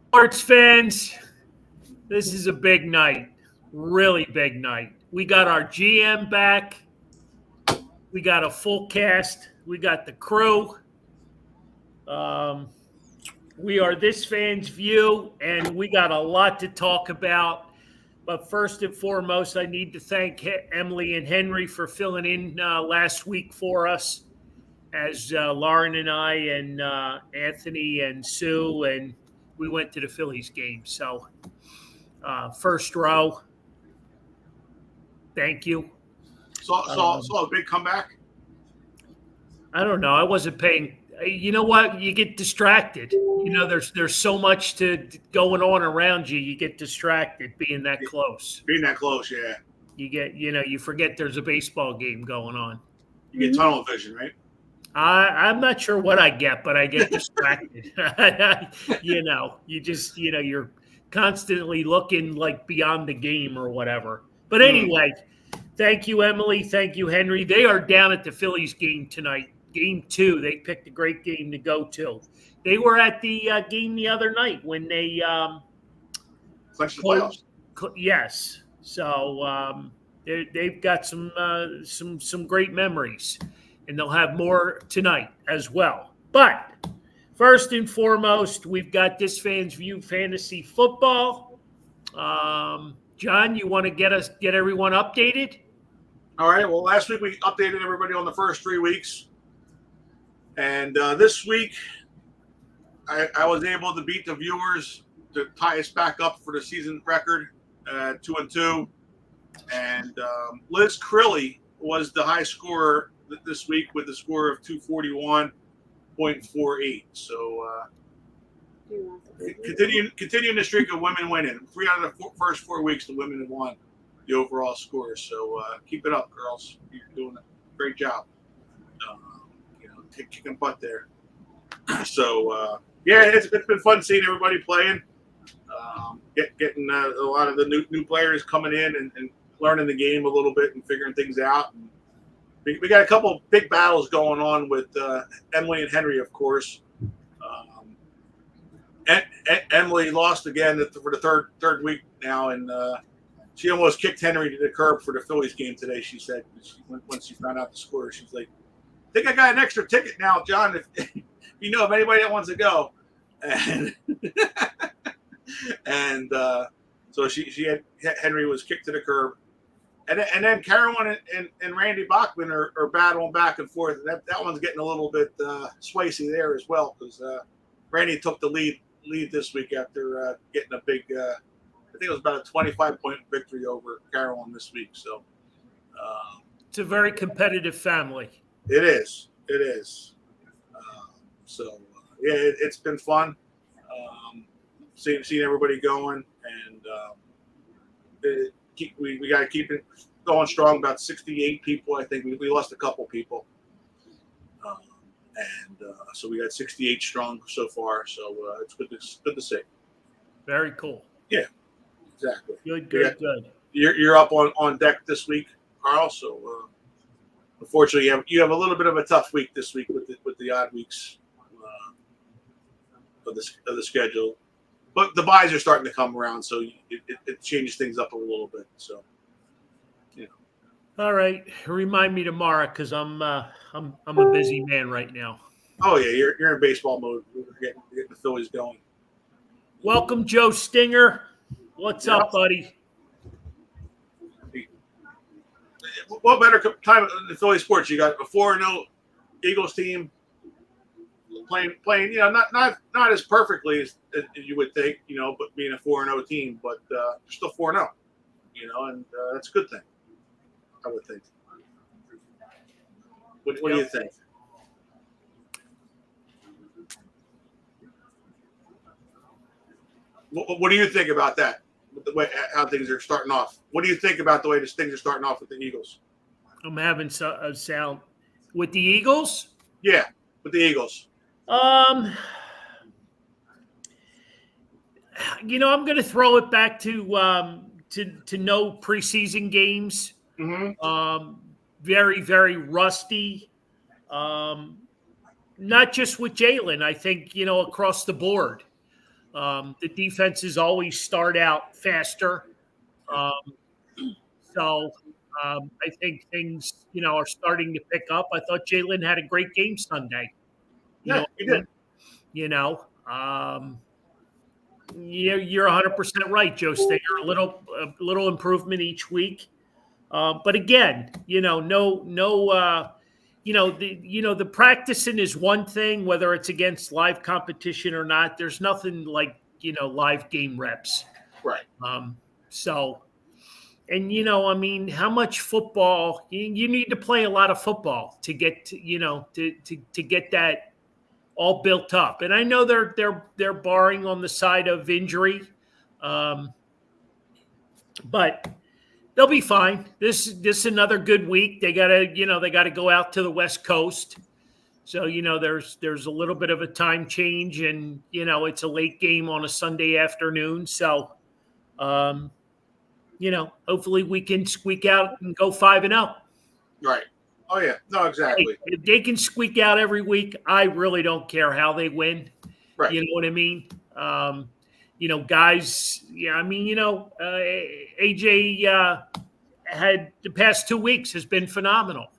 Sports fans, this is a big night, really big night. We got our GM back. We got a full cast. We got the crew. Um, we are this fan's view, and we got a lot to talk about. But first and foremost, I need to thank Emily and Henry for filling in last week for us, as Lauren and I and Anthony and Sue and we went to the Phillies game. So first row, thank you. Saw a big comeback. I don't know. I wasn't paying. You know what? You get distracted. You know, there's so much going on around you. You get distracted being that close. Being that close, yeah. You forget there's a baseball game going on. You get tunnel vision, right? I'm not sure what I get, but I get distracted. You're constantly looking like beyond the game or whatever. But anyway, thank you, Emily. Thank you, Henry. They are down at the Phillies game tonight. Game 2. They picked a great game to go to. They were at the game the other night when they clinched the playoffs. Yes. So they've got some great memories, and they'll have more tonight as well. But first and foremost, we've got This Fan's View Fantasy Football. John, you want to get everyone updated? All right. Well, last week we updated everybody on the first 3 weeks. And this week, I was able to beat the viewers to tie us back up for the season record, 2-2. And Liz Crilly was the high scorer this week with a score of 241.48. So continuing the streak of women winning. 3 out of the first 4 weeks, the women have won the overall score. So keep it up, girls. You're doing a great job. Kicking butt there. So it's been fun seeing everybody playing, getting a lot of the new players coming in and learning the game a little bit and figuring things out. And we got a couple big battles going on with Emily and Henry, of course. Emily lost again for the third week now, and she almost kicked Henry to the curb for the Phillies game today. She said once she found out the score, she's like, I think I got an extra ticket now, John, if you know of anybody that wants to go. And so she had Henry was kicked to the curb. And then Carolyn and Randy Bachman are battling back and forth. That one's getting a little bit spicy there as well, because Randy took the lead this week after getting a big, I think it was about a 25-point victory over Carolyn this week. So it's a very competitive family. It is. It's been fun seeing everybody going, and we got to keep it going strong. About 68 people, I think. We lost a couple people, so we got 68 strong so far. So it's good to see. Very cool. Yeah, exactly. Good. You're up on deck this week, Carl. So. Unfortunately, you have a little bit of a tough week this week with the odd weeks of the schedule, but the buys are starting to come around, so it changes things up a little bit. So, All right, remind me tomorrow, because I'm a busy man right now. Oh yeah, you're in baseball mode. We're getting the Phillies going. Welcome, Joe Stinger. What's up, buddy? What better time in Philly sports? You got a 4-0 Eagles team playing. Not as perfectly as you would think, but being a 4-0 team, but they're still 4-0, and that's a good thing, I would think. What do you think? What do you think about that? The way how things are starting off. What do you think about the way things are starting off with the Eagles? I'm having a sound with the Eagles. Yeah, with the Eagles. I'm going to throw it back to no preseason games. Mm-hmm. Very, very rusty. Not just with Jalen. I think across the board. The defenses always start out faster. Um, I think things, are starting to pick up. I thought Jalen had a great game Sunday. You know Yeah, what he I mean? did. You know, you're 100% right, Joe Stager. A little improvement each week. But again, no, the practicing is one thing, whether it's against live competition or not. There's nothing like live game reps. Right. Um, so, and I mean, how much football you need to play a lot of football to get to get that all built up. And I know they're barring on the side of injury, um, but they'll be fine. This is another good week. They gotta go out to the West Coast. So there's a little bit of a time change, and it's a late game on a Sunday afternoon. So hopefully we can squeak out and go 5-0. Right. Oh yeah. No, exactly. Hey, if they can squeak out every week, I really don't care how they win. Right. You know what I mean? Guys. Yeah, I mean, AJ had the past 2 weeks has been phenomenal.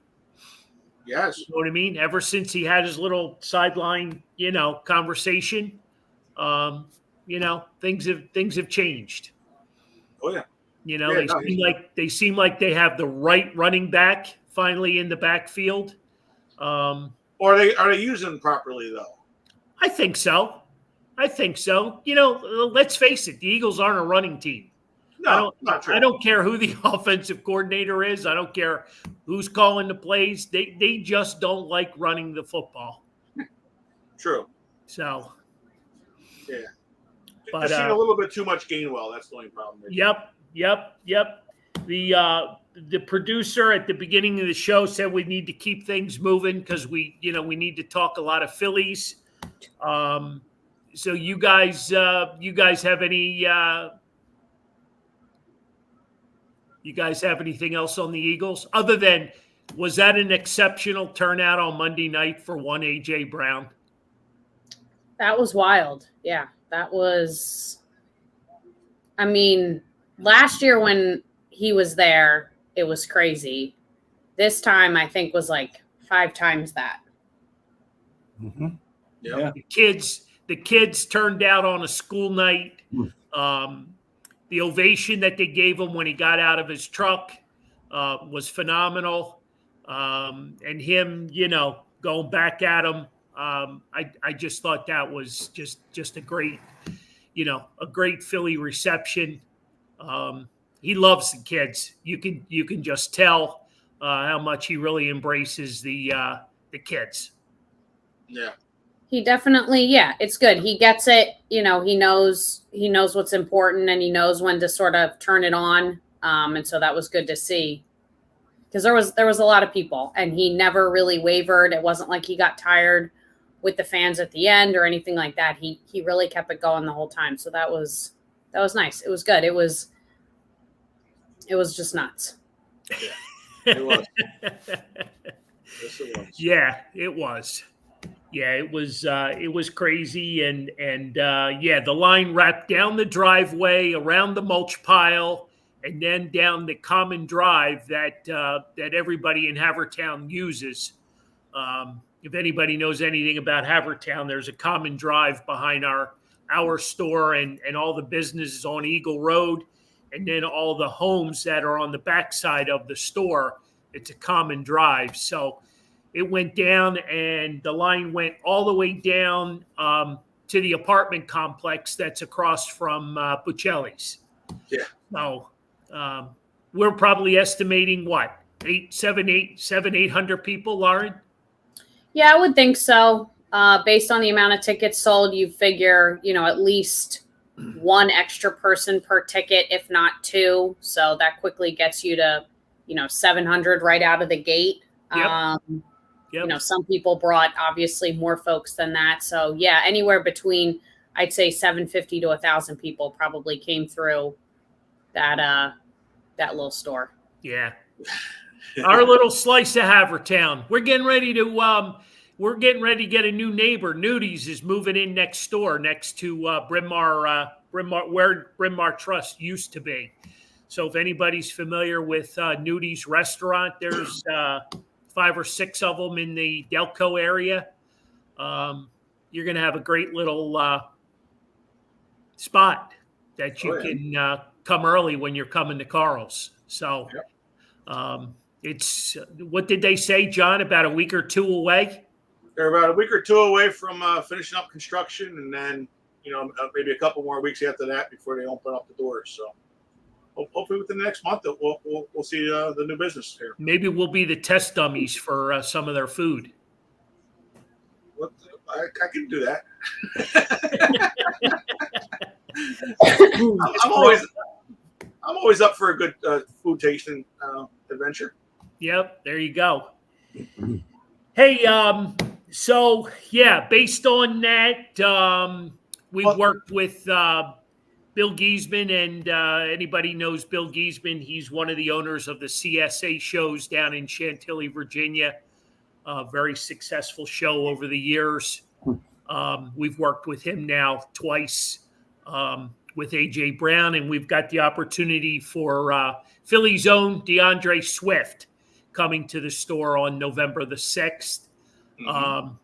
Yes. You know what I mean? Ever since he had his little sideline, conversation, things have changed. Oh yeah. They seem like they have the right running back finally in the backfield. Or are they using them properly though? I think so. Let's face it, the Eagles aren't a running team. No, not true. I don't care who the offensive coordinator is. I don't care who's calling the plays. They just don't like running the football. True. So, yeah. But just seeing a little bit too much Gainwell. That's the only problem. Yep. The producer at the beginning of the show said we need to keep things moving because we need to talk a lot of Phillies. So you guys have any? You guys have anything else on the Eagles other than was that an exceptional turnout on Monday night for one A.J. Brown? That was wild. Yeah, that was. I mean, last year when he was there, it was crazy. This time, I think, was like 5 times that. Mm-hmm. Yeah. The kids turned out on a school night. The ovation that they gave him when he got out of his truck was phenomenal. And him, going back at him, I just thought that was just a great Philly reception. He loves the kids. You can just tell how much he really embraces the kids. Yeah. He definitely, it's good. He gets it. He knows what's important, and he knows when to sort of turn it on. And so that was good to see, because there was a lot of people, and he never really wavered. It wasn't like he got tired with the fans at the end or anything like that. He really kept it going the whole time. So that was nice. It was good. It was just nuts. Yeah, it was. Yes, it was. Yeah, it was. Yeah, it was crazy, and the line wrapped down the driveway, around the mulch pile, and then down the common drive that everybody in Havertown uses. If anybody knows anything about Havertown, there's a common drive behind our store and all the businesses on Eagle Road, and then all the homes that are on the backside of the store. It's a common drive, so. It went down, and the line went all the way down to the apartment complex that's across from Buccelli's. Yeah. So we're probably estimating what 800 people, Lauren? Yeah, I would think so. Based on the amount of tickets sold, you figure at least 1 extra person per ticket, if not 2. So that quickly gets you to 700 right out of the gate. Yep. Yep. Some people brought obviously more folks than that. So yeah, anywhere between, I'd say 750 to 1,000 people probably came through that little store. Yeah. Our little slice of Havertown. We're getting ready to we're getting ready to get a new neighbor. Nudies is moving in next door, next to Bryn Mawr, where Bryn Mawr Trust used to be. So if anybody's familiar with Nudies Restaurant, there's 5 or 6 of them in the Delco area. You're going to have a great little spot that you can come early when you're coming to Carl's. So it's, what did they say, John, about a week or 2 away? They're about a week or 2 away from finishing up construction, and then maybe a couple more weeks after that before they open up the doors. So hopefully within the next month we'll see the new business here. Maybe we'll be the test dummies for some of their food. I can do that. I'm always up for a good food tasting adventure. Yep, there you go. Hey, so yeah, based on that, we worked with Bill Giesman, and anybody knows Bill Giesman. He's one of the owners of the CSA shows down in Chantilly, Virginia. A very successful show over the years. We've worked with him now twice with AJ Brown, and we've got the opportunity for Philly's own DeAndre Swift coming to the store on November the 6th. Mm-hmm.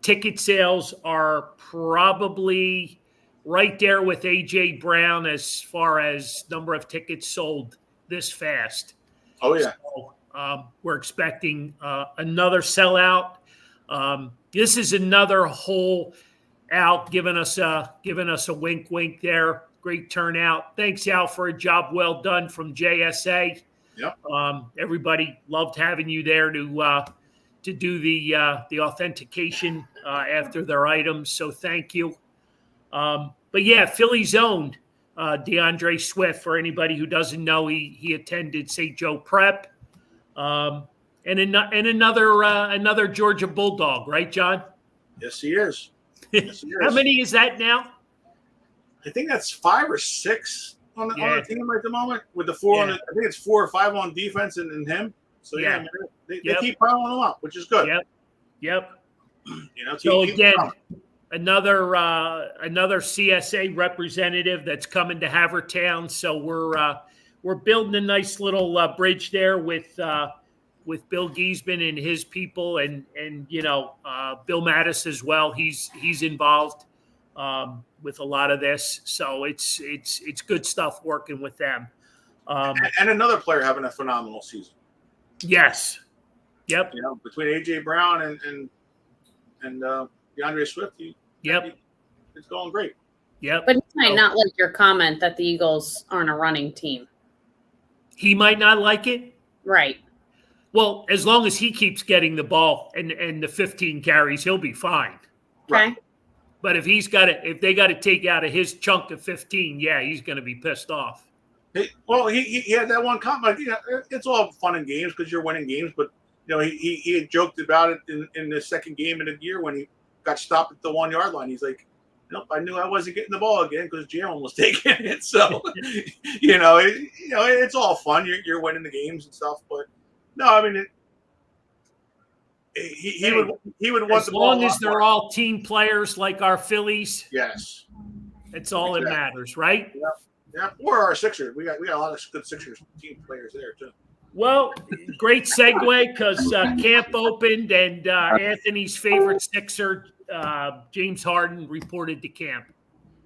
Ticket sales are probably right there with AJ Brown as far as number of tickets sold this fast. Oh, yeah. So, we're expecting another sellout. This is another whole out, giving us a wink there. Great turnout. Thanks, Al, for a job well done from JSA. Yep. Everybody loved having you there to do the authentication after their items. So thank you. But yeah, Philly's own DeAndre Swift. For anybody who doesn't know, he attended St. Joe Prep. And another Georgia Bulldog, right, John? Yes, he is. Yes, he is. How many is that now? I think that's 5 or 6 on the team at the moment. With the 4 on I think it's 4 or 5 on defense and him. So they keep piling them up, which is good. Yep. So again, another CSA representative that's coming to Havertown. So we're building a nice little bridge there with Bill Giesman and his people, and Bill Mattis as well. He's involved with a lot of this, so it's good stuff working with them. And another player having a phenomenal season. Yes. Yep. Between AJ Brown and DeAndre Swift, it's going great. Yep. But he might not like your comment that the Eagles aren't a running team. He might not like it? Right. Well, as long as he keeps getting the ball and the 15 carries, he'll be fine. Okay. But if they got to take out of his chunk of 15, he's going to be pissed off. He had that one comment. It's all fun and games because you're winning games, but he had joked about it in the second game of the year when he got stopped at the 1 yard line. He's like, nope, I knew I wasn't getting the ball again because Jalen was taking it. So, it's all fun. You're winning the games and stuff, but no, I mean, he would want as long as they're all team players like our Phillies. Yes, it's all that matters, right? Yeah. Or our Sixers. We got a lot of good Sixers team players there too. Well, great segue because camp opened and Anthony's favorite Sixer, James Harden, reported to camp.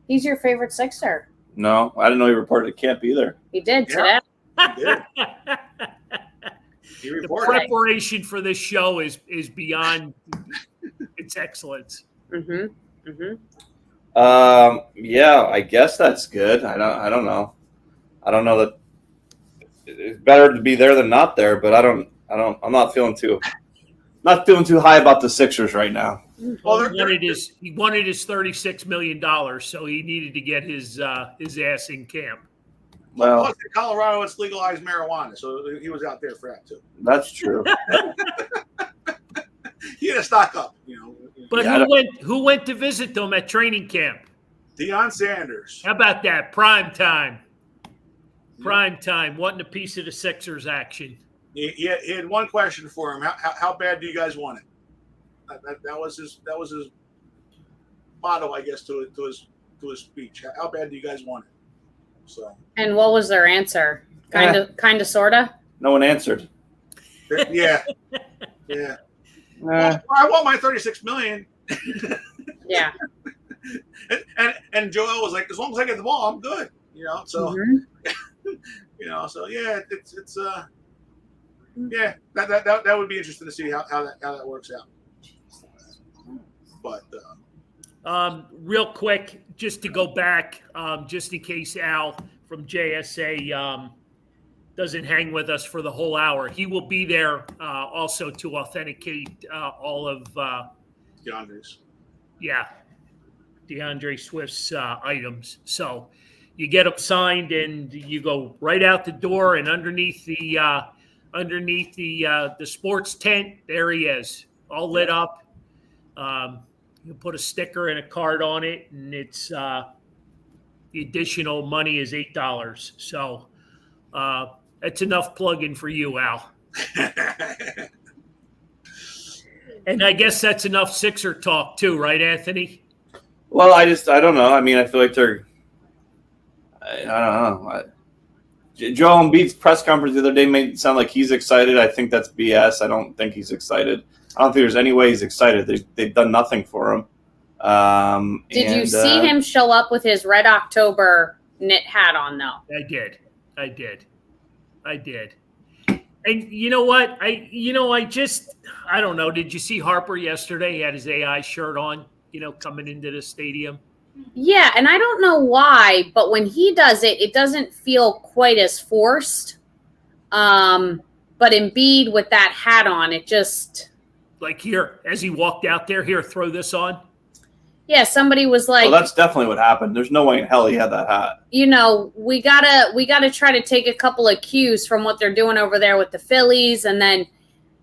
He's your favorite Sixer? No, I didn't know he reported to camp either. He did today. He did. The preparation for this show is beyond its excellence. Mm-hmm. Mm-hmm. I guess that's good. I don't know. I don't know that it's better to be there than not there, but I'm not feeling too high about the Sixers right now. Well, he wanted his $36 million, so he needed to get his ass in camp. Well, plus in Colorado, it's legalized marijuana, so he was out there for that too. That's true. He had to stock up, But who went to visit them at training camp? Deion Sanders. How about that? Prime time, wanting a piece of the Sixers action. He had one question for him. How bad do you guys want it? That was his motto, I guess, to his speech. How bad do you guys want it? So. And what was their answer? Kind of, sorta. No one answered. Yeah. Well, I want my $36 million. Yeah. and Joel was like, as long as I get the ball, I'm good. So so yeah, it's yeah, that would be interesting to see how that works out. But real quick, just to go back, just in case Al from JSA doesn't hang with us for the whole hour, he will be there also to authenticate all of DeAndre Swift's items. So you get them signed and you go right out the door, and underneath the sports tent, there he is, all lit up. You put a sticker and a card on it, and it's the additional money is $8. So that's enough plug-in for you, Al. And I guess that's enough Sixer talk too, right, Anthony? Well, I don't know. I mean, I feel like I don't know. Joel Embiid's press conference the other day made it sound like he's excited. I think that's BS. I don't think he's excited. I don't think there's any way he's excited. They've done nothing for him. Did you see him show up with his Red October knit hat on, though? I did. And you know what? I don't know. Did you see Harper yesterday? He had his AI shirt on, coming into the stadium. Yeah, and I don't know why, but when he does it, it doesn't feel quite as forced. But Embiid with that hat on, it just... Like here, as he walked out there, here, throw this on. Yeah, somebody was like... Well, that's definitely what happened. There's no way in hell he had that hat. We gotta try to take a couple of cues from what they're doing over there with the Phillies. And then,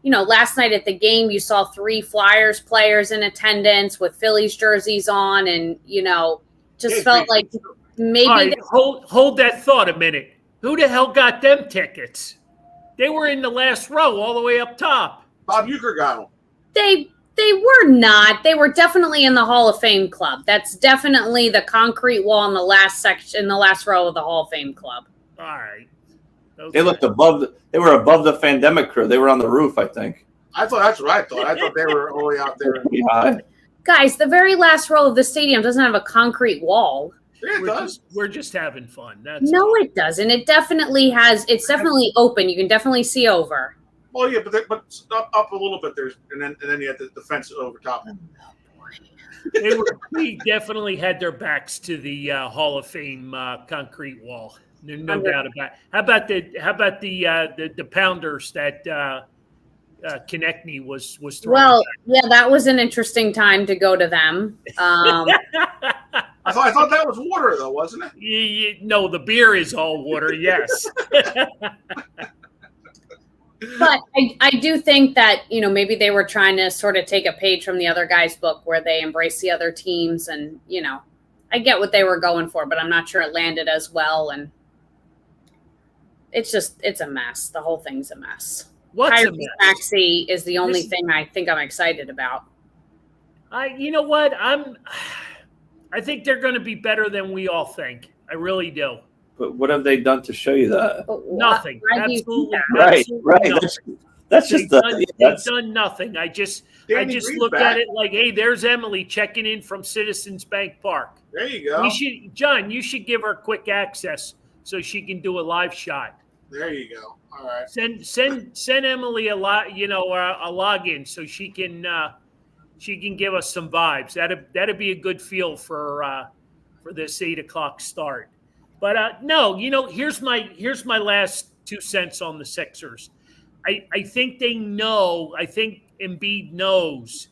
last night at the game, you saw 3 Flyers players in attendance with Phillies jerseys on. And, just felt like maybe... All right, hold that thought a minute. Who the hell got them tickets? They were in the last row all the way up top. Bob Uecker got them. They were not. They were definitely in the Hall of Fame club. That's definitely the concrete wall in the last section, in the last row of the Hall of Fame club. All right. Okay. They looked they were above the pandemic crew. They were on the roof, I think. That's what I thought. I thought they were all the way out there. Yeah. Guys, the very last row of the stadium doesn't have a concrete wall. Yeah, it does. We're just having fun. It doesn't. It definitely has. It's definitely open. You can definitely see over. Well, yeah, but up a little bit there's, and then you have the fence over top. They definitely had their backs to the Hall of Fame concrete wall. No doubt about it. How about the pounders that Konechny was throwing? Well, yeah, that was an interesting time to go to them. I thought that was water though, wasn't it? No, the beer is all water. Yes. But I do think that, maybe they were trying to sort of take a page from the other guy's book where they embrace the other teams. And, I get what they were going for, but I'm not sure it landed as well. And it's a mess. The whole thing's a mess. What's a mess? Maxey is the only thing I think I'm excited about. You know what? I think they're going to be better than we all think. I really do. But what have they done to show you that? Nothing. Absolutely. Right. Nothing. That's just they've done nothing. I just look back. at it like, hey, there's Emily checking in from Citizens Bank Park. There you go. You should give her quick access so she can do a live shot. There you go. All right. Send Emily a login so she can give us some vibes. That'd be a good feel for this 8:00 start. But no, here's my last 2 cents on the Sixers. I think they know. I think Embiid knows.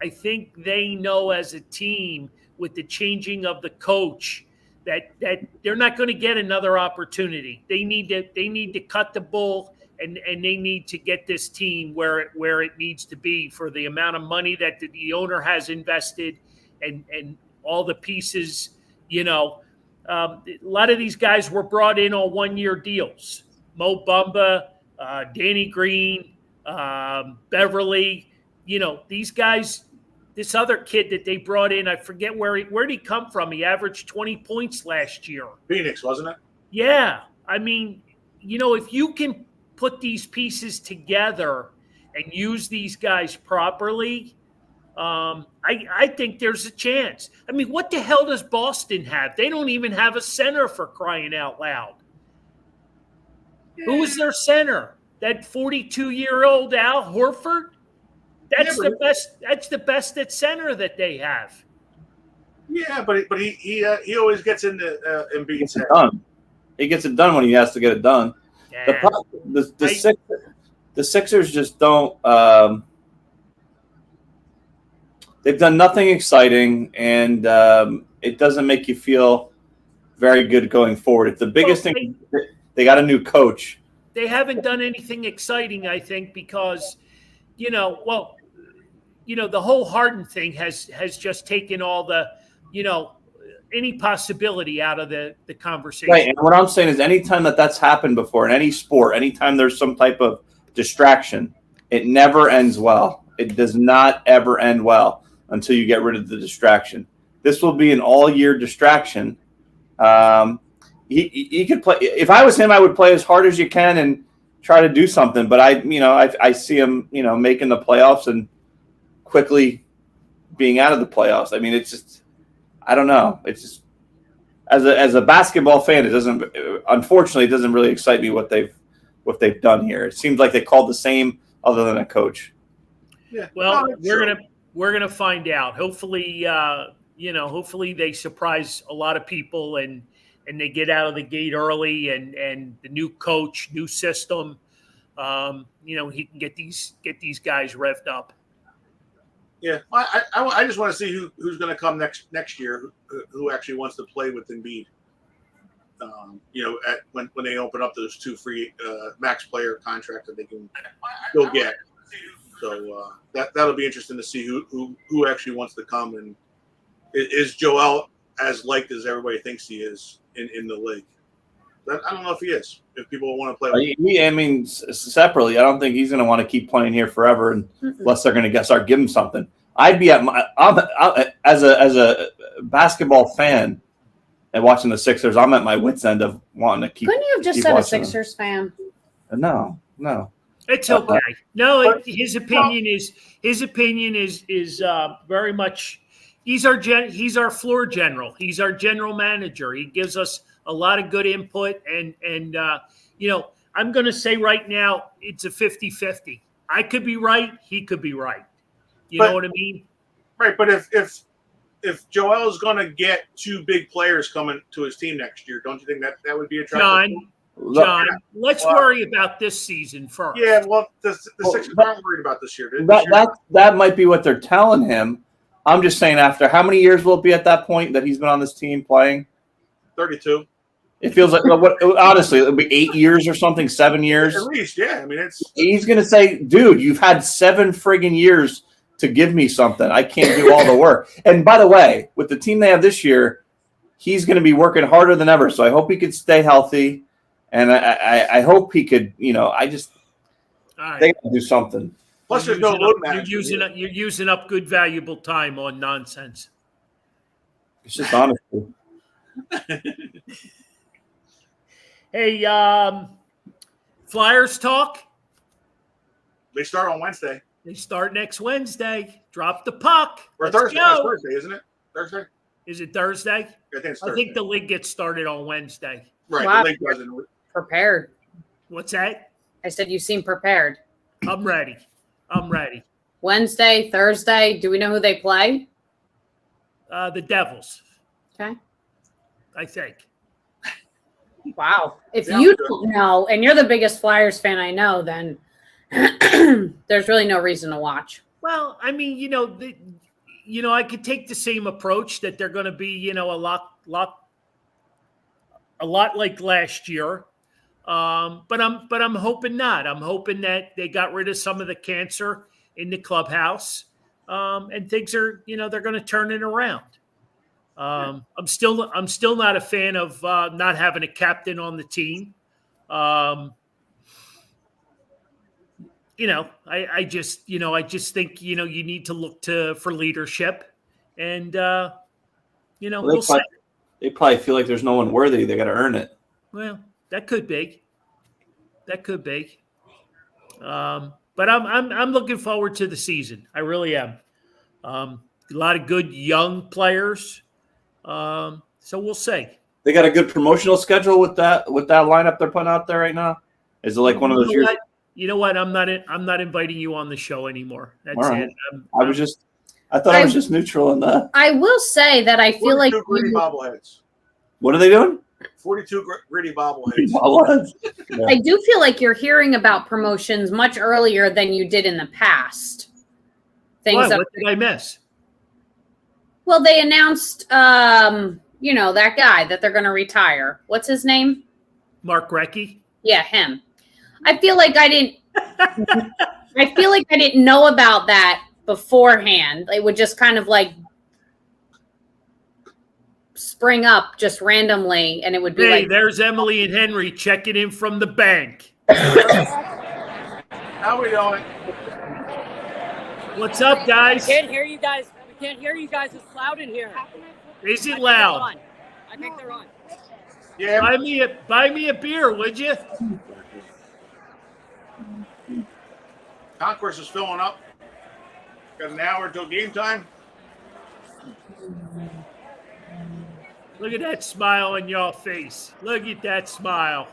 I think they know as a team with the changing of the coach that they're not going to get another opportunity. They need to cut the bull and they need to get this team where it needs to be for the amount of money that the owner has invested and all the pieces. A lot of these guys were brought in on 1-year deals. Mo Bamba, Danny Green, Beverly. these guys, this other kid that they brought in, I forget where'd he come from? He averaged 20 points last year. Phoenix, wasn't it? Yeah. I mean, if you can put these pieces together and use these guys properly, I think there's a chance. I mean, what the hell does Boston have? They don't even have a center, for crying out loud. Who is their center? That 42-year-old Al Horford? That's the best. That's the best at center that they have. Yeah, but he always gets into Embiid's head. Done. He gets it done when he has to get it done. Yeah. The Sixers just don't. They've done nothing exciting, and it doesn't make you feel very good going forward. It's the biggest thing. They got a new coach. They haven't done anything exciting, I think, because the whole Harden thing has just taken all the any possibility out of the conversation. Right, and what I'm saying is, anytime that's happened before in any sport, anytime there's some type of distraction, it never ends well. It does not ever end well until you get rid of the distraction. This will be an all-year distraction. He could play. If I was him, I would play as hard as you can and try to do something. But I see him, making the playoffs and quickly being out of the playoffs. I mean, it's just, I don't know. It's just, as a basketball fan, unfortunately, it doesn't really excite me what they've done here. It seems like they called the same other than a coach. Yeah. Well, we're gonna find out. Hopefully, hopefully they surprise a lot of people and they get out of the gate early and the new coach, new system, he can get these guys revved up. Yeah, I just want to see who's going to come next year, who actually wants to play with Embiid. When they open up those 2 free max player contracts that they can go get. So that'll be interesting to see who actually wants to come, and is Joel as liked as everybody thinks he is in the league. I don't know if he is. If people want to play with separately, I don't think he's going to want to keep playing here forever unless they're going to start giving him something. I'd be as a basketball fan and watching the Sixers, I'm at my wit's end of wanting to keep. Couldn't you have just said a Sixers fan? No. It's okay. No, his opinion is very much. He's our floor general. He's our general manager. He gives us a lot of good input, and I'm going to say right now it's a 50-50. I could be right. He could be right. You know what I mean? Right. But if Joel is going to get 2 big players coming to his team next year, don't you think that would be attractive? John, let's worry about this season first. Yeah, well, the Sixers aren't worried about this year. That might be what they're telling him. I'm just saying, after how many years will it be at that point that he's been on this team playing? 32. It feels like, honestly, it'll be 8 years or something, 7 years. At least, yeah. I mean, he's going to say, dude, you've had 7 friggin' years to give me something. I can't do all the work. And by the way, with the team they have this year, he's going to be working harder than ever. So I hope he could stay healthy. And I hope he could, they got to do something. Plus, there's no load You're management. using up good, valuable time on nonsense. It's just honesty. Hey, Flyers talk. They start on Wednesday. They start next Wednesday. Drop the puck. Or Thursday. It's Thursday, isn't it? Thursday? Is it Thursday? I think it's Thursday. I think the league gets started on Wednesday. Right. Wow. The league doesn't. Prepared. What's that? I said you seem prepared. I'm ready. Wednesday, Thursday. Do we know who they play? The Devils. Okay. I think. Wow. If you don't know, and you're the biggest Flyers fan I know, then there's really no reason to watch. Well, I mean, I could take the same approach that they're going to be, a lot like last year. But I'm hoping not. I'm hoping that they got rid of some of the cancer in the clubhouse, and things are, they're going to turn it around. I'm still not a fan of not having a captain on the team. I just think you need to look for leadership, and Well, we'll see. they probably feel like there's no one worthy. They got to earn it. Well, that could be. But I'm looking forward to the season. I really am. A lot of good young players. So we'll see. They got a good promotional schedule with that lineup they're putting out there right now. Is it like one of those years? You know what? I'm not inviting you on the show anymore. That's All right. it. I thought I was just neutral in that. I will say that I feel like gritty bobbleheads. What are they doing? 42 gritty bobbleheads. Yeah. I do feel like you're hearing about promotions much earlier than you did in the past. What did I miss? Well, they announced, that guy that they're going to retire. What's his name? Mark Recchi. Yeah, him. I feel like I didn't know about that beforehand. It would just kind of like spring up just randomly, and it would be Hey, there's Emily and Henry checking in from the bank. How we doing? What's up, guys? We can't hear you guys. We can't hear you guys. It's loud in here. Is it loud? I think they're on. Yeah. Buy me a beer, would you? Concourse is filling up. Got an hour until game time. Look at that smile on your face. Look at that smile.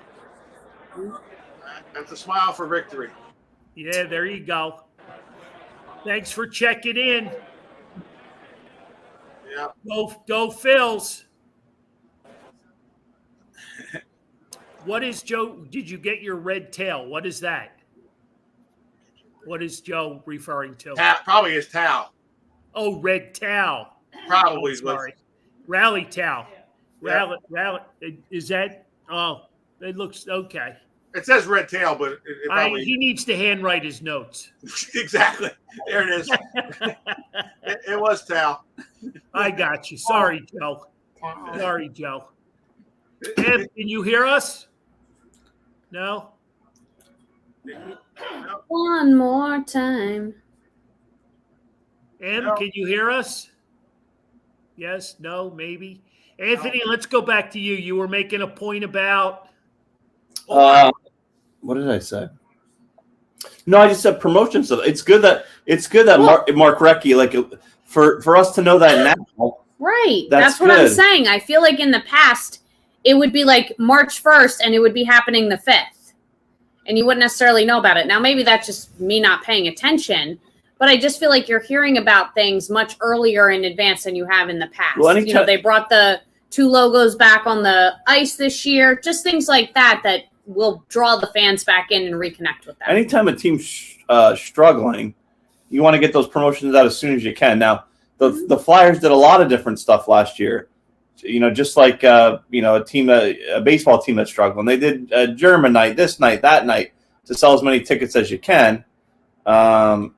That's a smile for victory. Yeah, there you go. Thanks for checking in. Yeah. Go Phils. What is Joe? Did you get your red tail? What is that? What is Joe referring to? Probably his towel. Oh, red towel. Probably. Oh, sorry. Rally towel. Yeah. Rally. Is that? Oh, it looks okay. It says red tail, but it probably. He needs to handwrite his notes. Exactly. There it is. it was towel. I got you. Sorry, Joe. Sorry, Joe. Em, can you hear us? No? one more time. Em, No. can you hear us? Yes, no, maybe. Anthony, let's go back to you. You were making a point about. What did I say? No, I just said promotion stuff. It's good that Mark Recchi, like for us to know that now. Right. That's what I'm good. saying. I feel like in the past, it would be like March 1st and it would be happening the 5th. And you wouldn't necessarily know about it. Now, maybe that's just me not paying attention, but I just feel like you're hearing about things much earlier in advance than you have in the past. Well, anytime- they brought the 2 logos back on the ice this year, just things like that will draw the fans back in and reconnect with them. Anytime a team's struggling, you want to get those promotions out as soon as you can. Now, the Flyers did a lot of different stuff last year. Just like a baseball team that's struggling. They did a German night, this night, that night, to sell as many tickets as you can. The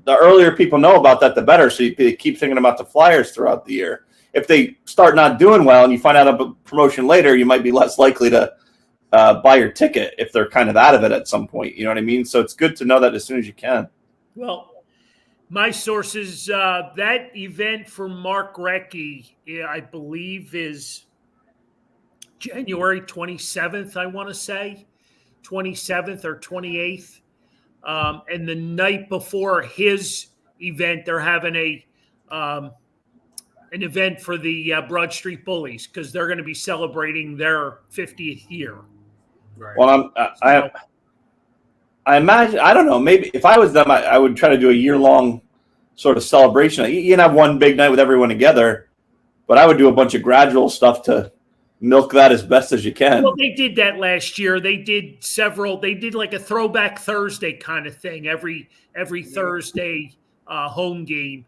earlier people know about that, the better. So you keep thinking about the Flyers throughout the year. If they start not doing well and you find out about a promotion later, you might be less likely to buy your ticket if they're kind of out of it at some point. You know what I mean? So it's good to know that as soon as you can. Well, my sources, that event for Mark Recchi, I believe, is January 27th, I want to say. 27th or 28th. And the night before his event, they're having an event for the Broad Street Bullies because they're going to be celebrating their 50th year. Right. Well, I imagine, I don't know, maybe if I was them, I would try to do a year-long sort of celebration. You can have one big night with everyone together, but I would do a bunch of gradual stuff to milk that as best as you can. Well, they did that last year. They did like a throwback Thursday kind of thing every Thursday home game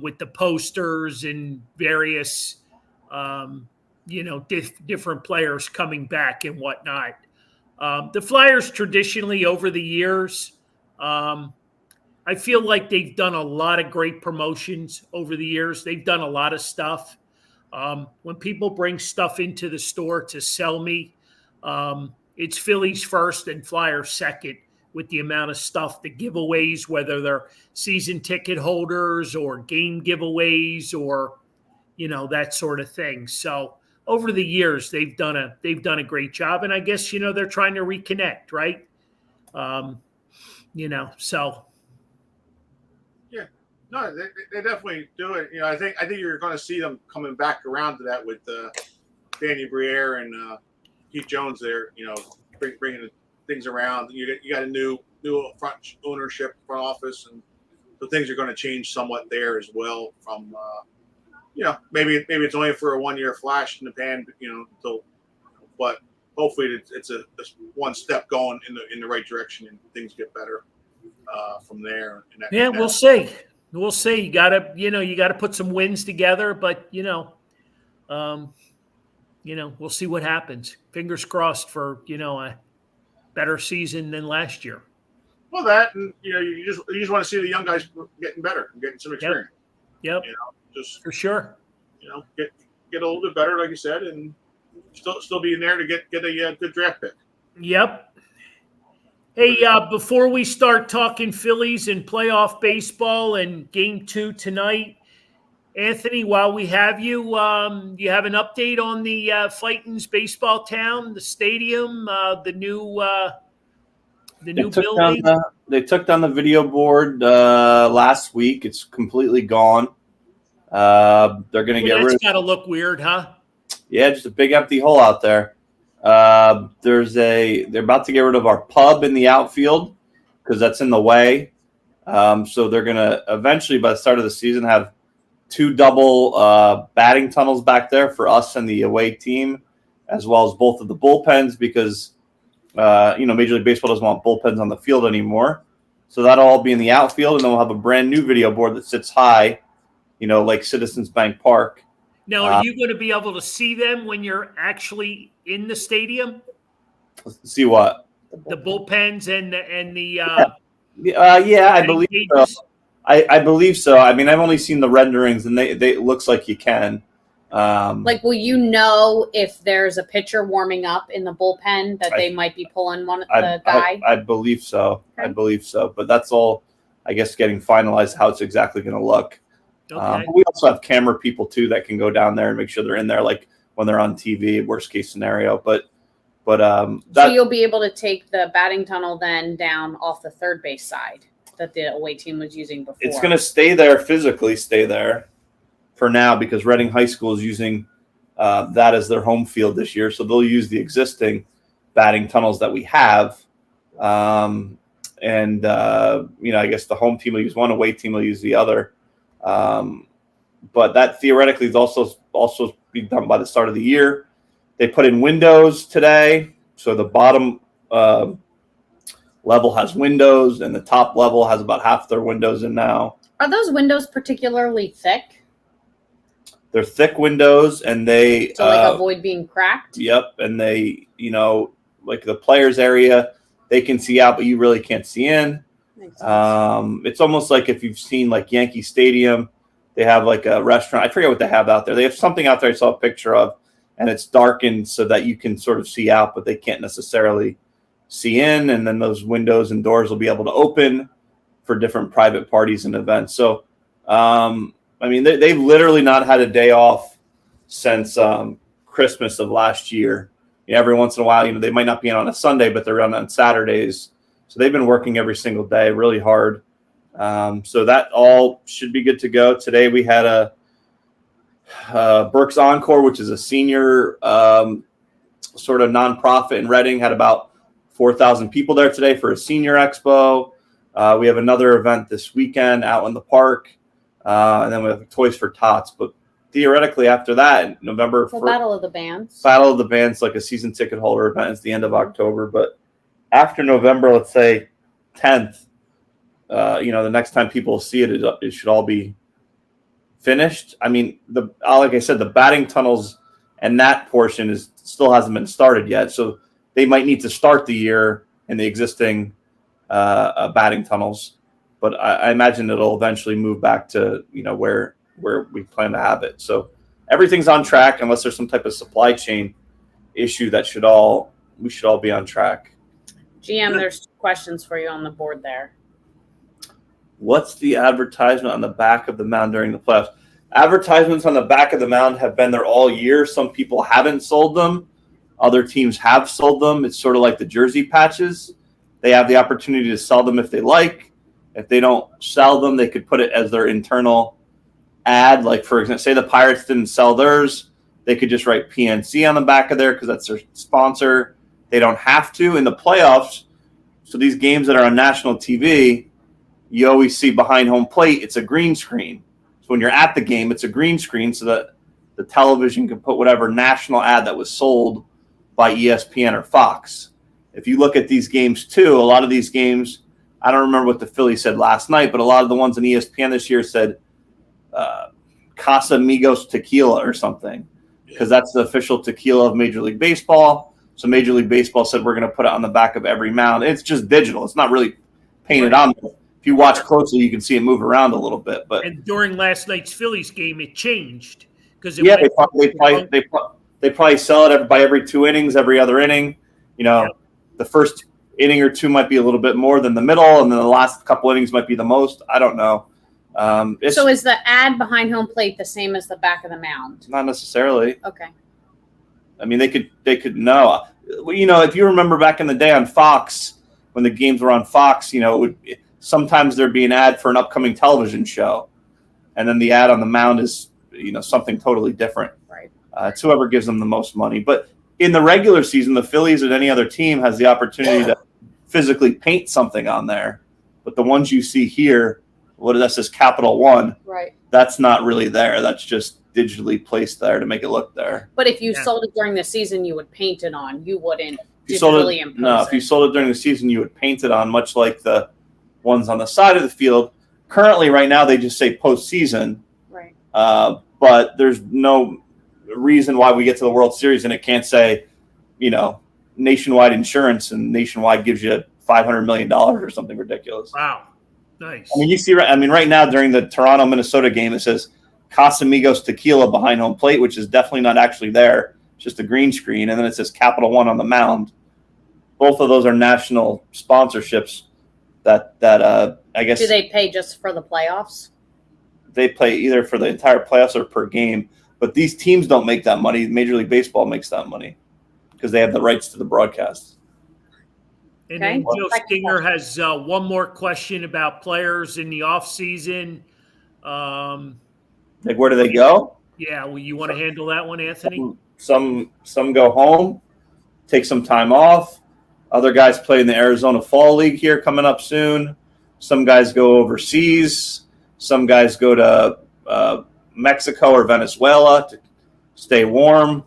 with the posters and various, different players coming back and whatnot. The Flyers traditionally over the years, I feel like they've done a lot of great promotions over the years. They've done a lot of stuff. When people bring stuff into the store to sell me, it's Phillies first and Flyers second with the amount of stuff, the giveaways, whether they're season ticket holders or game giveaways or, that sort of thing. So over the years, they've done a great job. And I guess, they're trying to reconnect, right? So. Yeah, no, they definitely do it. I think you're going to see them coming back around to that with Danny Briere and Keith Jones there. Bringing things around. You got a new front ownership, front office, and so things are going to change somewhat there as well. From maybe it's only for a 1-year flash in the pan, but hopefully it's a one step going in the right direction and things get better from there. We'll see. We'll see. You gotta put some wins together, but we'll see what happens. Fingers crossed for a better season than last year. Well, that and you just want to see the young guys getting better and getting some experience. Yep. Just for sure. Get a little bit better, like you said, and still be in there to get a good draft pick. Yep. Hey, before we start talking Phillies and playoff baseball and Game 2 tonight, Anthony, while we have you, you have an update on the Fightins baseball town, the stadium, the new building? They took down the video board last week. It's completely gone. They're going to get rid of it. That's got to look weird, huh? Yeah, just a big empty hole out there. They're about to get rid of our pub in the outfield because that's in the way. So they're going to eventually, by the start of the season, have 2 double batting tunnels back there for us and the away team, as well as both of the bullpens because, Major League Baseball doesn't want bullpens on the field anymore. So that'll all be in the outfield, and then we'll have a brand new video board that sits high, like Citizens Bank Park. Now, are you going to be able to see them when you're actually in the stadium? See what? The bullpens and the I believe so. I believe so. I mean, I've only seen the renderings, and they it looks like you can. Will you know if there's a pitcher warming up in the bullpen that they might be pulling the guy? I believe so. Okay. I believe so. But that's all, I guess, getting finalized how it's exactly going to look. Okay. But we also have camera people too that can go down there and make sure they're in there, like when they're on TV. Worst case scenario, but so you'll be able to take the batting tunnel then down off the third base side that the away team was using before. It's going to stay there physically, for now because Reading High School is using that as their home field this year, so they'll use the existing batting tunnels that we have, I guess the home team will use one, away team will use the other. But that theoretically is also be done by the start of the year. They put in windows today, so the bottom level has windows, and the top level has about half their windows in now. Are those windows particularly thick? They're thick windows, and they avoid being cracked. Yep, and they like the players area, they can see out, but you really can't see in. It's almost like if you've seen like Yankee Stadium, they have like a restaurant. I forget what they have out there. They have something out there I saw a picture of, and it's darkened so that you can sort of see out, but they can't necessarily see in. And then those windows and doors will be able to open for different private parties and events. So, they've literally not had a day off since Christmas of last year. Every once in a while, they might not be in on a Sunday, but they're on Saturdays. So they've been working every single day really hard. So that all should be good to go. Today we had a Burke's Encore, which is a senior sort of nonprofit in Reading, had about 4,000 people there today for a senior expo. We have another event this weekend out in the park. And then we have Toys for Tots. But theoretically, after that, November. Battle of the Bands. Battle of the Bands, like a season ticket holder event, is the end of October. But after November, let's say 10th, the next time people see it, it should all be finished. I mean, like I said, the batting tunnels and that portion still hasn't been started yet. So they might need to start the year in the existing batting tunnels. But I imagine it'll eventually move back to, where we plan to have it. So everything's on track unless there's some type of supply chain issue we should all be on track. GM, there's questions for you on the board there. What's the advertisement on the back of the mound during the playoffs? Advertisements on the back of the mound have been there all year. Some people haven't sold them. Other teams have sold them. It's sort of like the jersey patches. They have the opportunity to sell them if they like. If they don't sell them, they could put it as their internal ad. Like, for example, say the Pirates didn't sell theirs. They could just write PNC on the back of there because that's their sponsor. They don't have to. In the playoffs, so these games that are on national TV, you always see behind home plate, it's a green screen. So when you're at the game, it's a green screen so that the television can put whatever national ad that was sold by ESPN or Fox. If you look at these games too, a lot of these games, I don't remember what the Phillies said last night, but a lot of the ones on ESPN this year said Casamigos Tequila or something, because that's the official tequila of Major League Baseball. So Major League Baseball said we're going to put it on the back of every mound. It's just digital. It's not really painted on there. If you watch closely, you can see it move around a little bit. But And during last night's Phillies game, it changed because they probably sell it by every 2 innings, every other inning. You know, the first inning or two might be a little bit more than the middle, and then the last couple innings might be the most. I don't know. So is the ad behind home plate the same as the back of the mound? Not necessarily. Okay. I mean, they could know. You know, if you remember back in the day on Fox, when the games were on Fox, you know, sometimes there'd be an ad for an upcoming television show, and then the ad on the mound is, you know, something totally different. Right. It's whoever gives them the most money. But in the regular season, the Phillies or any other team has the opportunity to physically paint something on there. But the ones you see here, that says Capital One, Right. that's not really there. That's just digitally placed there to make it look there. But if you sold it during the season, you would paint it on. You wouldn't If digitally impose if you sold it during the season, you would paint it on, much like the ones on the side of the field. Currently, right now, they just say postseason. Right. But there's no reason why we get to the World Series and it can't say, you know, Nationwide Insurance, and Nationwide gives you $500 million or something ridiculous. Wow. Nice. I mean, you see, right now during the Toronto-Minnesota game, it says Casamigos Tequila behind home plate, which is definitely not actually there. It's just a green screen. And then it says Capital One on the mound. Both of those are national sponsorships that I guess. Do they pay just for the playoffs? They play either for the entire playoffs or per game. But these teams don't make that money. Major League Baseball makes that money because they have the rights to the broadcast. And then Joe Stinger has one more question about players in the offseason. Like, where do they go? Yeah, well, you want to handle that one, Anthony? Some go home, take some time off. Other guys play in the Arizona Fall League here coming up soon. Some guys go overseas. Some guys go to Mexico or Venezuela to stay warm.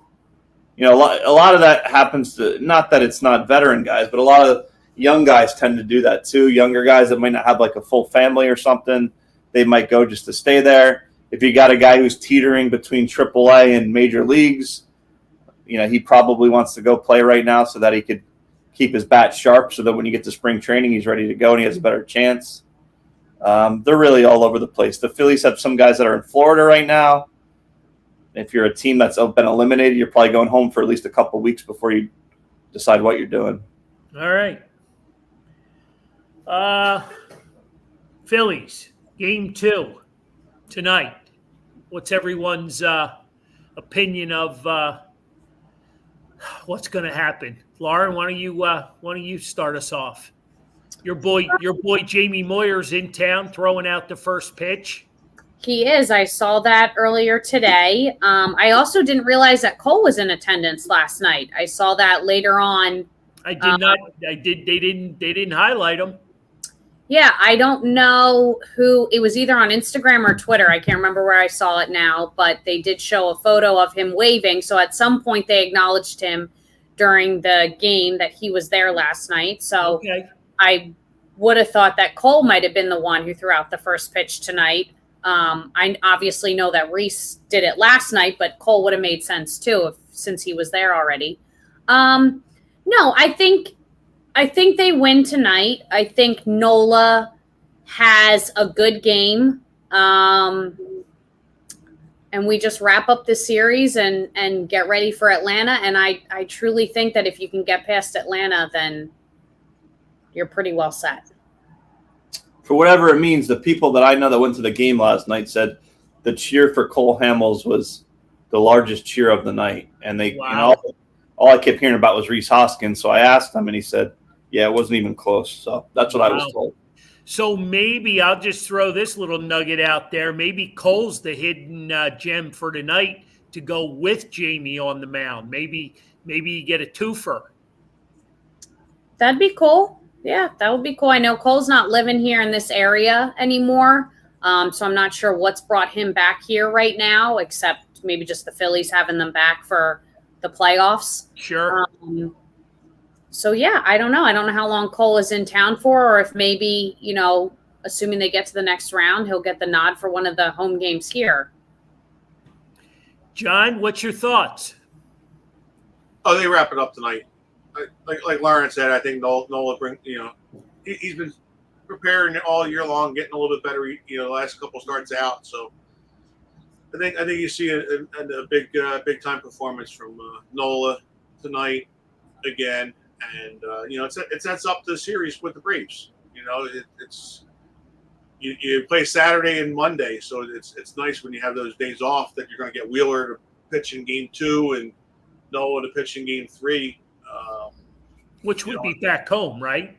You know, a lot of that happens to, not that it's not veteran guys, but a lot of young guys tend to do that too. Younger guys that might not have like a full family or something, they might go just to stay there. If you got a guy who's teetering between AAA and major leagues, you know, he probably wants to go play right now so that he could keep his bat sharp so that when you get to spring training, he's ready to go and he has a better chance. They're really all over the place. The Phillies have some guys that are in Florida right now. If you're a team that's been eliminated, you're probably going home for at least a couple of weeks before you decide what you're doing. All right. Phillies, game 2 tonight. What's everyone's opinion of what's going to happen? Lauren, why don't you start us off? Your boy Jamie Moyer's in town throwing out the first pitch. He is. I saw that earlier today. I also didn't realize that Cole was in attendance last night. I saw that later on. I did not. They didn't highlight him. Yeah, I don't know who. It was either on Instagram or Twitter. I can't remember where I saw it now, but they did show a photo of him waving. So at some point they acknowledged him during the game that he was there last night. So okay. I would have thought that Cole might have been the one who threw out the first pitch tonight. I obviously know that Reese did it last night, but Cole would have made sense too since he was there already. No, I think they win tonight. I think Nola has a good game. And we just wrap up the series and get ready for Atlanta. And I truly think that if you can get past Atlanta, then you're pretty well set. For whatever it means, the people that I know that went to the game last night said the cheer for Cole Hamels was the largest cheer of the night, and all I kept hearing about was Reese Hoskins. So I asked him, and he said, "Yeah, it wasn't even close." So that's what I was told. So maybe I'll just throw this little nugget out there. Maybe Cole's the hidden gem for tonight to go with Jamie on the mound. Maybe you get a twofer. That'd be cool. Yeah, that would be cool. I know Cole's not living here in this area anymore, so I'm not sure what's brought him back here right now, except maybe just the Phillies having them back for the playoffs. Sure. So, yeah, I don't know. I don't know how long Cole is in town for, or if maybe, assuming they get to the next round, he'll get the nod for one of the home games here. John, what's your thoughts? Oh, they wrap it up tonight. Like Lauren said, I think Nola bring. He's been preparing all year long, getting a little bit better. The last couple starts out, so I think you see a big time performance from Nola tonight again, and it sets up the series with the Braves. You play Saturday and Monday, so it's nice when you have those days off that you're going to get Wheeler to pitch in Game 2 and Nola to pitch in Game 3. Which would be back home, right?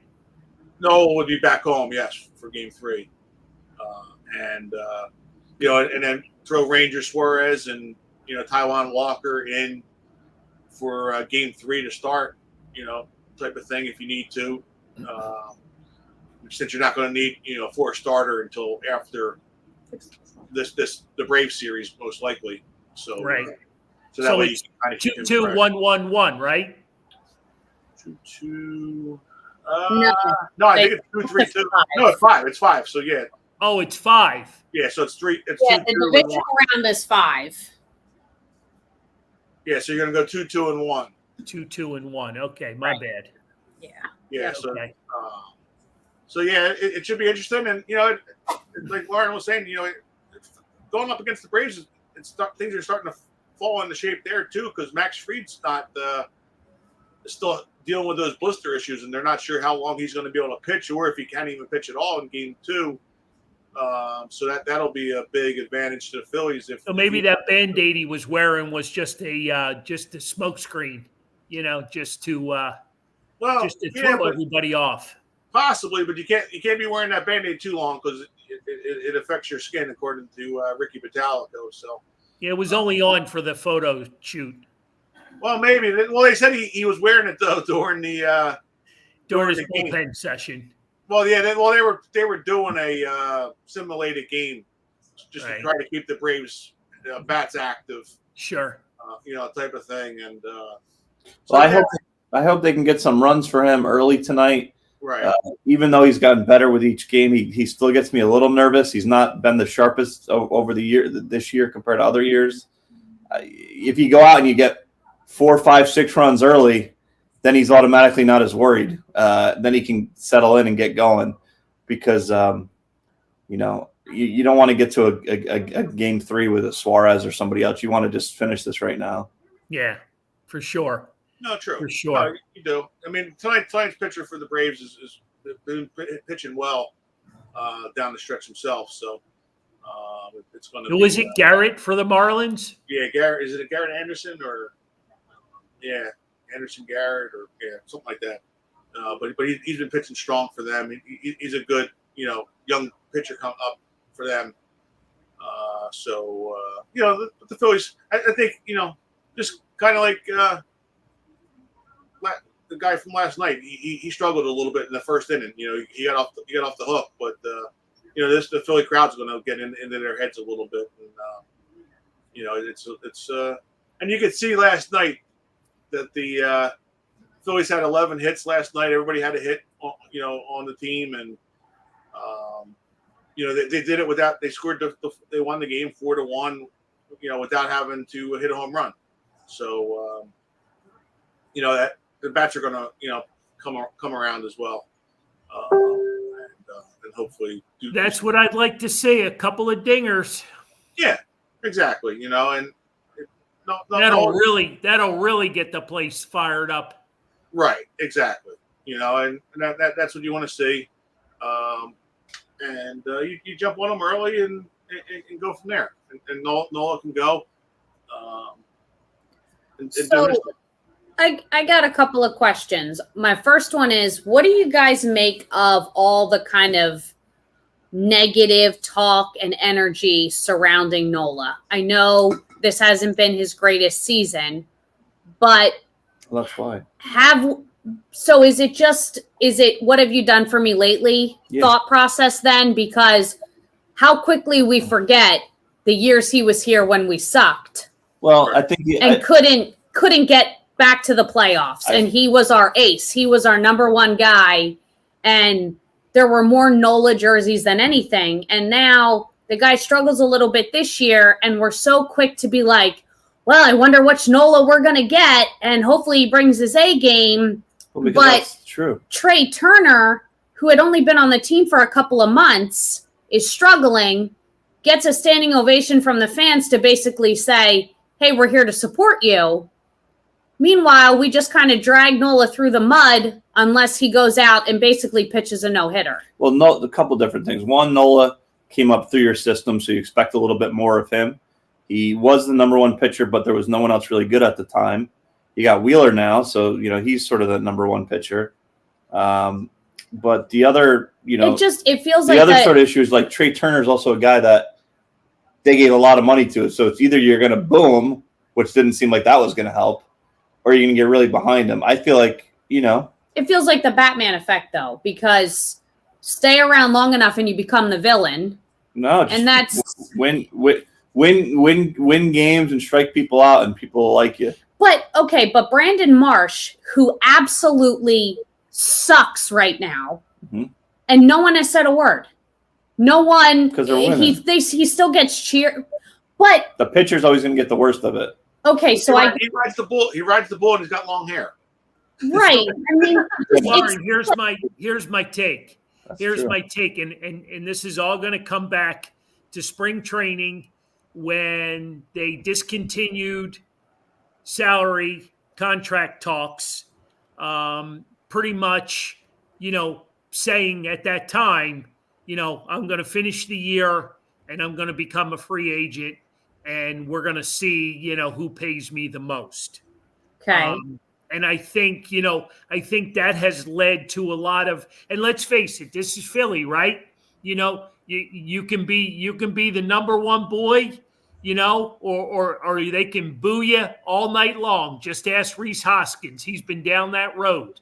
Nola would be back home, yes, for Game 3, and then throw Ranger Suarez and Taiwan Walker in for Game 3 to start, type of thing if you need to. Since you're not going to need for a starter until after the Brave series most likely. So right. So that way it's you can kind of 2-2-1-1-1, right? 2-2. No, I think it's 2-3-2. No, it's 5. It's 5. So yeah. Oh, it's 5. Yeah, so it's 3. It's yeah, 2-2 the divisional round is 5. Yeah, so you're going to go 2-2-1. 2-2-1. Okay, my bad. Yeah. Yeah. So. Okay. So yeah, it should be interesting, and like Lauren was saying, going up against the Braves, things are starting to fall into shape there too, because Max Fried's not still dealing with those blister issues, and they're not sure how long he's going to be able to pitch, or if he can't even pitch at all in Game 2. So that'll be a big advantage to the Phillies. So maybe that Band-Aid he was wearing was just a smoke screen, just to throw everybody off. Possibly, but you can't be wearing that Band-Aid too long because it affects your skin, according to Ricky Batalico. So yeah, it was only on for the photo shoot. Well, maybe. Well, they said he was wearing it though during his bullpen session. Well, yeah. They were doing a simulated game just to try to keep the Braves bats active. Sure. Type of thing, and I hope they can get some runs for him early tonight. Right. Even though he's gotten better with each game, he still gets me a little nervous. He's not been the sharpest over this year compared to other years. If you go out and you get 4, 5, 6 runs early, then he's automatically not as worried. Then he can settle in and get going because, you don't want to get to a Game 3 with a Suarez or somebody else. You want to just finish this right now. Yeah, for sure. No, true. For sure. No, you do. I mean, tonight's pitcher for the Braves is been pitching well down the stretch himself. So it's going to. Who is it? Garrett for the Marlins? Yeah, Garrett. Is it a Garrett Anderson or? Yeah, Anderson Garrett or something like that. But he's been pitching strong for them. He's a good young pitcher come up for them. The Phillies. I think just kind of like. The guy from last night, he struggled a little bit in the first inning. He got off the hook, but the Philly crowd's going to get into their heads a little bit, and it's and you could see last night that the Phillies had 11 hits last night. Everybody had a hit, on the team, and they did it without they scored they won the game 4-1, without having to hit a home run. So that. The bats are going to, come around as well, and hopefully do. That's what I'd like to see. A couple of dingers. Yeah, exactly. And that'll really get the place fired up. Right. Exactly. and that's what you want to see. You jump on them early and go from there. And Nola can go. So I got a couple of questions. My first one is, what do you guys make of all the kind of negative talk and energy surrounding Nola? I know this hasn't been his greatest season, but that's why. Is it what have you done for me lately thought process then? Because how quickly we forget the years he was here when we sucked. Well, I think couldn't get back to the playoffs, and he was our ace. He was our number one guy, and there were more Nola jerseys than anything. And now the guy struggles a little bit this year, and we're so quick to be like, well, I wonder which Nola we're going to get, and hopefully he brings his A game. Well, but that's true. Trey Turner, who had only been on the team for a couple of months, is struggling, gets a standing ovation from the fans to basically say, hey, we're here to support you. Meanwhile, we just kind of drag Nola through the mud unless he goes out and basically pitches a no-hitter. Well, a couple different things. One, Nola came up through your system, so you expect a little bit more of him. He was the number one pitcher, but there was no one else really good at the time. You got Wheeler now, so he's sort of the number one pitcher. But the other, it feels the like other sort of issue is like Trey Turner's also a guy that they gave a lot of money to. So it's either you're going to boom, which didn't seem like that was going to help, or you're going to get really behind him. I feel like, It feels like the Batman effect, though, because stay around long enough and you become the villain. No, and that's win games and strike people out, and people will like you. But Brandon Marsh, who absolutely sucks right now, and no one has said a word. No one, because they're winning. He still gets cheered, but the pitcher's always going to get the worst of it. Okay, so he rides the bull. He rides the bull, and he's got long hair. Right. I mean, Warren, here's my take. Here's my take, and this is all going to come back to spring training when they discontinued salary contract talks. Pretty much, saying at that time, I'm going to finish the year and I'm going to become a free agent, and we're going to see, who pays me the most. Okay. And I think, that has led to a lot of, and let's face it, this is Philly, right? You can be the number one boy, or they can boo you all night long. Just ask Reese Hoskins. He's been down that road.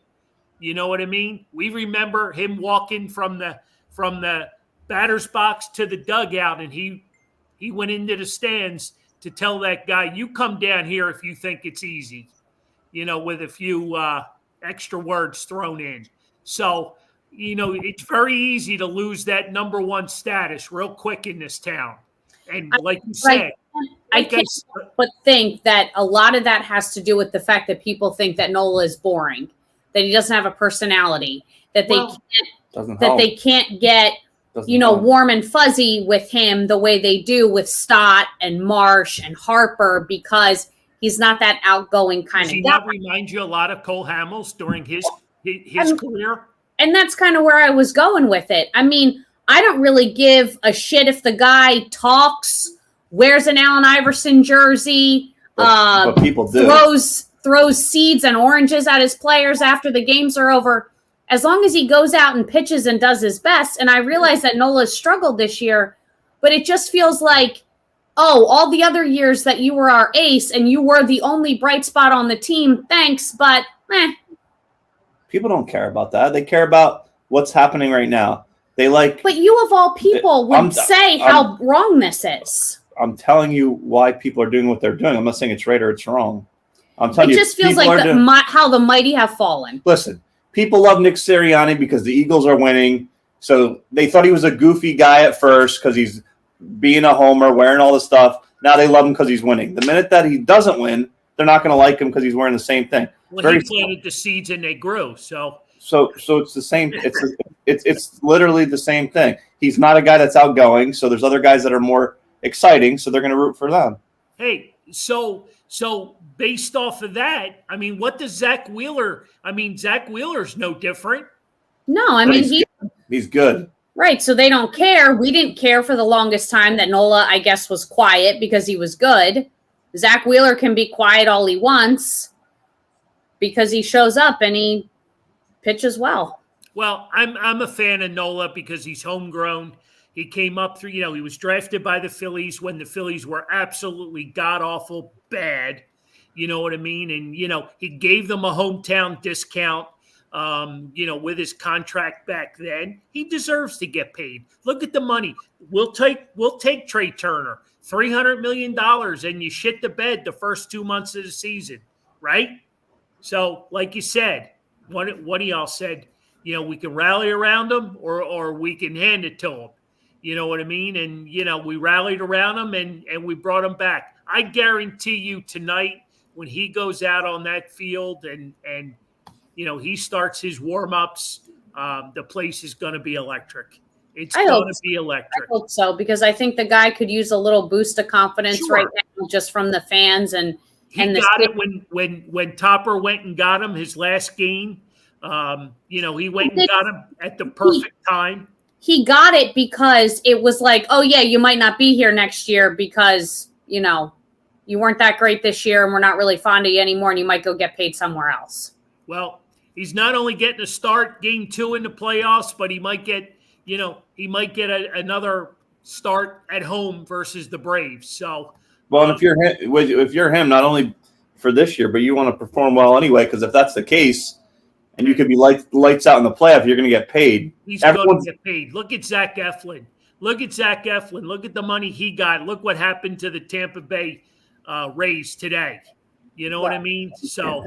You know what I mean? We remember him walking from the batter's box to the dugout, and he went into the stands to tell that guy, you come down here if you think it's easy, with a few extra words thrown in. So, it's very easy to lose that number one status real quick in this town. And like you said, I can't but think that a lot of that has to do with the fact that people think that Nola is boring, that he doesn't have a personality, that they can't get warm and fuzzy with him the way they do with Stott and Marsh and Harper, because he's not that outgoing kind of guy. Does he not remind you a lot of Cole Hamels during his career? And that's kind of where I was going with it. I mean, I don't really give a shit if the guy talks, wears an Allen Iverson jersey, but people do. Throws seeds and oranges at his players after the games are over. As long as he goes out and pitches and does his best. And I realize that Nola's struggled this year, but it just feels like, all the other years that you were our ace and you were the only bright spot on the team, thanks, but People don't care about that. They care about what's happening right now. But you of all people would say how wrong this is. I'm telling you why people are doing what they're doing. I'm not saying it's right or it's wrong. I'm telling you. It just feels like how the mighty have fallen. Listen, people love Nick Sirianni because the Eagles are winning. So they thought he was a goofy guy at first because he's being a homer, wearing all the stuff. Now they love him because he's winning. The minute that he doesn't win, they're not going to like him because he's wearing the same thing. Well, he planted the seeds and they grew. So it's the same. It's literally the same thing. He's not a guy that's outgoing. So there's other guys that are more exciting. So they're going to root for them. Hey, so So based off of that, I mean, what does Zach Wheeler? I mean, Zach Wheeler's no different. No, I mean he's good. Right. So they don't care. We didn't care for the longest time that Nola, I guess, was quiet because he was good. Zach Wheeler can be quiet all he wants because he shows up and he pitches well. Well, I'm a fan of Nola because he's homegrown. He came up through, he was drafted by the Phillies when the Phillies were absolutely god awful bad. You know what I mean? And he gave them a hometown discount. With his contract back then, he deserves to get paid. Look at the money. We'll take Trey Turner, $300 million, and you shit the bed the first 2 months of the season, right? So, like you said, one of y'all said, we can rally around him or we can hand it to him. You know what I mean? And, we rallied around him and we brought him back. I guarantee you tonight when he goes out on that field and he starts his warm-ups, the place is going to be electric. It's going to be electric. I hope so, because I think the guy could use a little boost of confidence right now just from the fans. And he got it when Topper went and got him his last game. He went and got him at the perfect time. He got it because it was like, oh, yeah, you might not be here next year because, you weren't that great this year and we're not really fond of you anymore and you might go get paid somewhere else. Well, he's not only getting a start game 2 in the playoffs, but he might get, another start at home versus the Braves. So, well, and if you're him, not only for this year, but you want to perform well anyway, because if that's the case, and you could be lights out in the playoff, you're going to get paid. He's going to get paid. Look at Zach Eflin. Look at the money he got. Look what happened to the Tampa Bay Rays today. You know what I mean? So.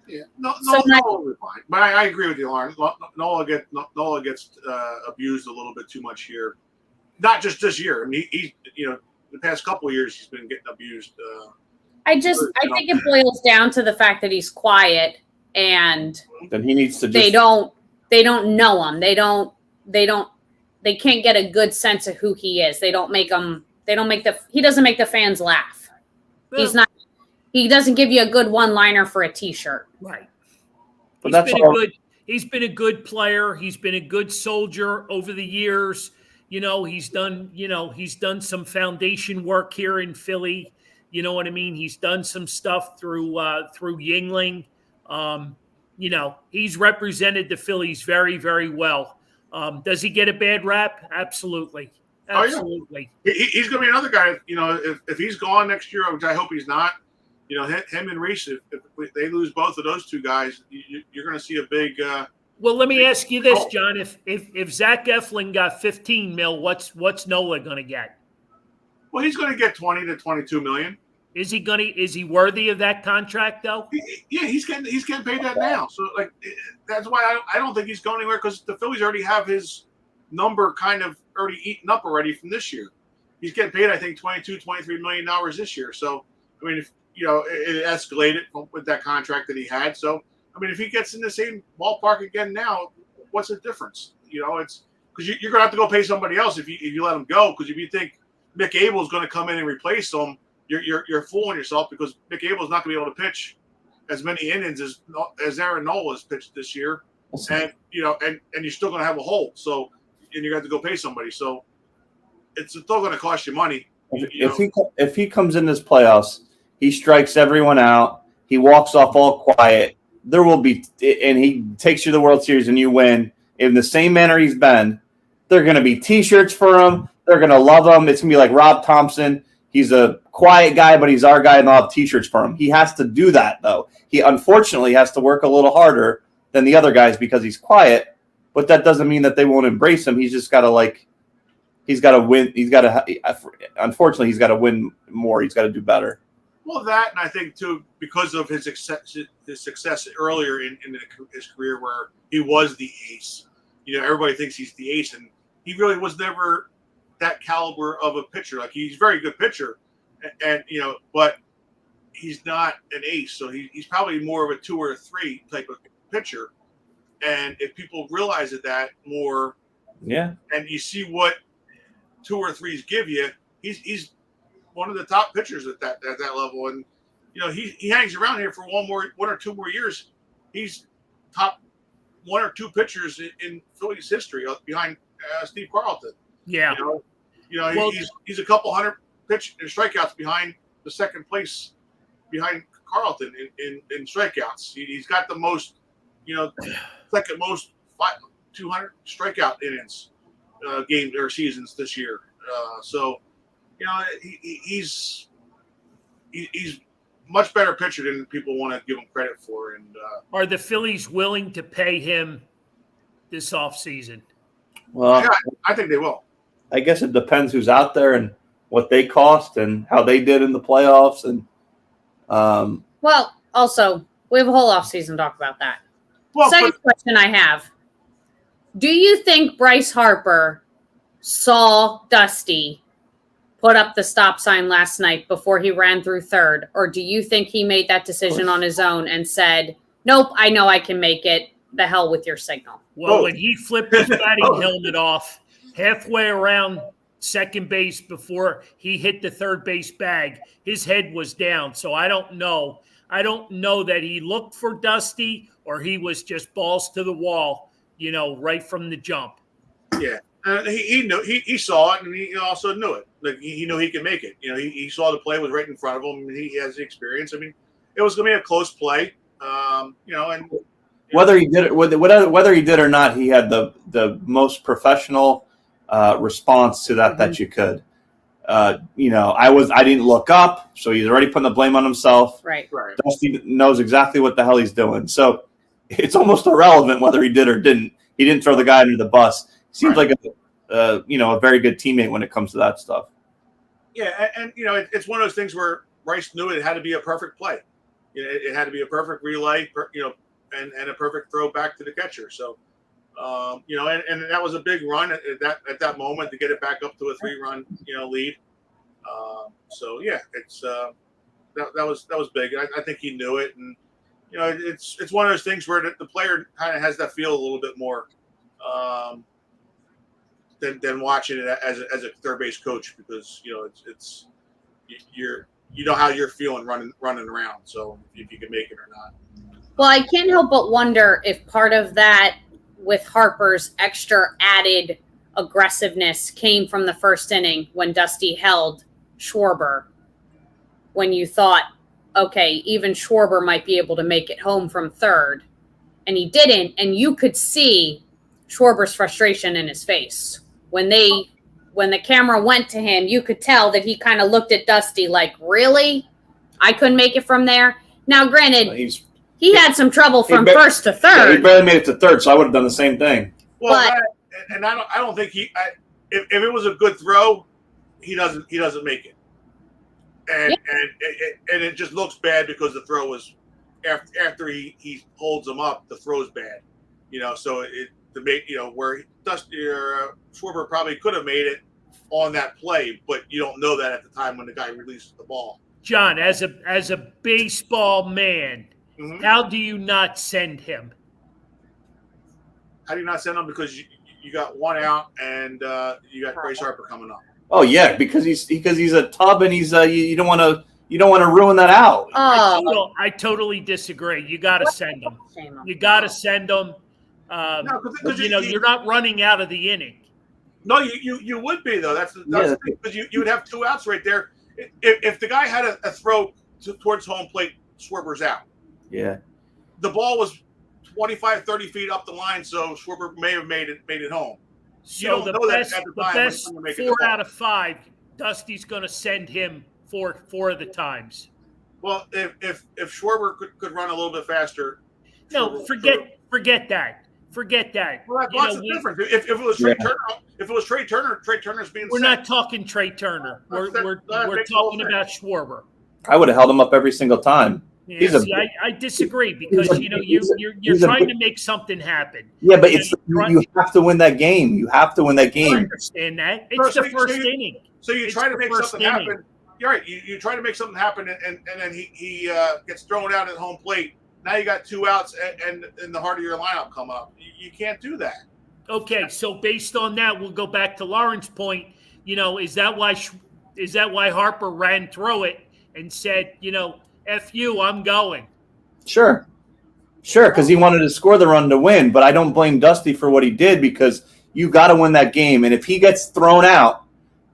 Yeah, Nola will be fine. But I agree with you, Lauren. Nola gets abused a little bit too much here. Not just this year. I mean, he the past couple of years he's been getting abused. I think it boils down to the fact that he's quiet and then he needs to. They don't know him. They can't get a good sense of who he is. He doesn't make the fans laugh. Well, he doesn't give you a good one-liner for a T-shirt. Right. But he's been a good player. He's been a good soldier over the years. He's done some foundation work here in Philly. You know what I mean? He's done some stuff through Yingling. He's represented the Phillies very, very well. Does he get a bad rap? Absolutely. Absolutely. Oh, yeah. He's going to be another guy, if he's gone next year, which I hope he's not, him and Reese, if they lose both of those two guys, you're going to see a big. Well, let me ask you this, John: if Zach Eflin got $15 million, what's Nola going to get? Well, he's going to get $20 to $22 million. Is he worthy of that contract though? Yeah, he's getting paid that now. So that's why I don't think he's going anywhere, because the Phillies already have his number kind of already eaten up already from this year. He's getting paid, I think, $23 million this year. So I mean, if it escalated with that contract that he had. So, I mean, if he gets in the same ballpark again now, what's the difference? It's because you're going to have to go pay somebody else if you let him go. Because if you think Mick Abel is going to come in and replace him, you're fooling yourself, because Mick Abel is not going to be able to pitch as many innings as Aaron Nola has pitched this year, and you're still going to have a hole. So, and you're going to have to go pay somebody. So, it's still going to cost you money. If he comes in this playoffs, he strikes everyone out. He walks off all quiet. There will be, and he takes you to the World Series and you win in the same manner he's been. They're going to be T-shirts for him. They're going to love him. It's going to be like Rob Thompson. He's a quiet guy, but he's our guy, and they'll have T-shirts for him. He has to do that, though. He unfortunately has to work a little harder than the other guys because he's quiet, but that doesn't mean that they won't embrace him. He's just got to he's got to win. Unfortunately, he's got to win more. He's got to do better. Well, that, and I think too, because of his success earlier in his career, where he was the ace. Everybody thinks he's the ace, and he really was never that caliber of a pitcher. He's a very good pitcher, and but he's not an ace. So he's probably more of a 2 or 3 type of pitcher. And if people realize that more, yeah, and you see what 2 or 3s give you, he's one of the top pitchers at that level, and he hangs around here for one or two more years. He's top one or two pitchers in Phillies history behind Steve Carlton. Yeah. Well, he's a couple hundred strikeouts behind the second place behind Carlton in strikeouts. He's got the most, second most 200 strikeout innings games or seasons this year. So he's much better pitcher than people want to give him credit for. And are the Phillies willing to pay him this offseason? Well, yeah, I think they will. I guess it depends who's out there and what they cost and how they did in the playoffs. And Well, also, we have a whole offseason to talk about that. Well, Second question I have. Do you think Bryce Harper saw Dusty put up the stop sign last night before he ran through third? Or do you think he made that decision on his own and said, nope, I know I can make it. The hell with your signal. Well, when he flipped his batting helmet off halfway around second base before he hit the third base bag, his head was down. So I don't know. I don't know that he looked for Dusty or he was just balls to the wall, right from the jump. Yeah. He knew he saw it, and he also knew it. Like he knew he could make it. He saw the play was right in front of him, and he has the experience. I mean, it was going to be a close play. And whether he did it, whether he did or not, he had the most professional response to that you could. I didn't look up, so he's already putting the blame on himself. Right. Dusty knows exactly what the hell he's doing, so it's almost irrelevant whether he did or didn't. He didn't throw the guy under the bus. Seems like a very good teammate when it comes to that stuff. Yeah, and it's one of those things where Rice knew it had to be a perfect play. It had to be a perfect relay, and a perfect throw back to the catcher. So, and that was a big run at that moment to get it back up to a 3-run lead. So yeah, it's that was big. I think he knew it, and it's one of those things where the player kind of has that feel a little bit more. Than watching it as a third base coach, because it's how you're feeling running around. So if you can make it or not. Well, I can't help but wonder if part of that with Harper's extra added aggressiveness came from the first inning when Dusty held Schwarber, when you thought, okay, even Schwarber might be able to make it home from third, and he didn't, and you could see Schwarber's frustration in his face. When the camera went to him, you could tell that he kind of looked at Dusty like, really? I couldn't make it from there? Now, granted, he had some trouble from first to third. Yeah, he barely made it to third, so I would have done the same thing. Well, I don't think if it was a good throw, he doesn't make it. And it just looks bad because the throw was after he holds him up, the throw's bad. So to make where Dusty or Schwarber probably could have made it on that play, but you don't know that at the time when the guy releases the ball. John, as a baseball man, how do you not send him? How do you not send him? Because you got one out and you got Bryce Harper coming up. Oh yeah, because he's a tub and he's you don't want to ruin that out. Oh, I totally disagree. You got to send him. You got to send him. You're not running out of the inning. No, you would be though. That's the thing, because you would have 2 outs right there. If the guy had a throw towards home plate, Schwarber's out. Yeah. The ball was 25, 30 feet up the line, so Schwarber may have made it home. So the best 4 out of 5, Dusty's going to send him 4 of the times. Well, if Schwarber could run a little bit faster. No, forget that. Forget that. Well, what's the difference? If it was Trey Turner, Trey Turner's being. We're not talking Trey Turner. We're talking about Schwarber. I would have held him up every single time. Yeah, I disagree because you're trying to make something happen. Yeah, but you have to win that game. You have to win that game. I understand that. It's the first inning. So you try to make something happen. You're right. You try to make something happen, and then he gets thrown out at home plate. Now you got 2 outs, and the heart of your lineup come up. You can't do that. Okay, so based on that, we'll go back to Lauren's point. Is that why Is that why Harper ran through it and said, F you, I'm going? Sure, because he wanted to score the run to win. But I don't blame Dusty for what he did because you got to win that game. And if he gets thrown out,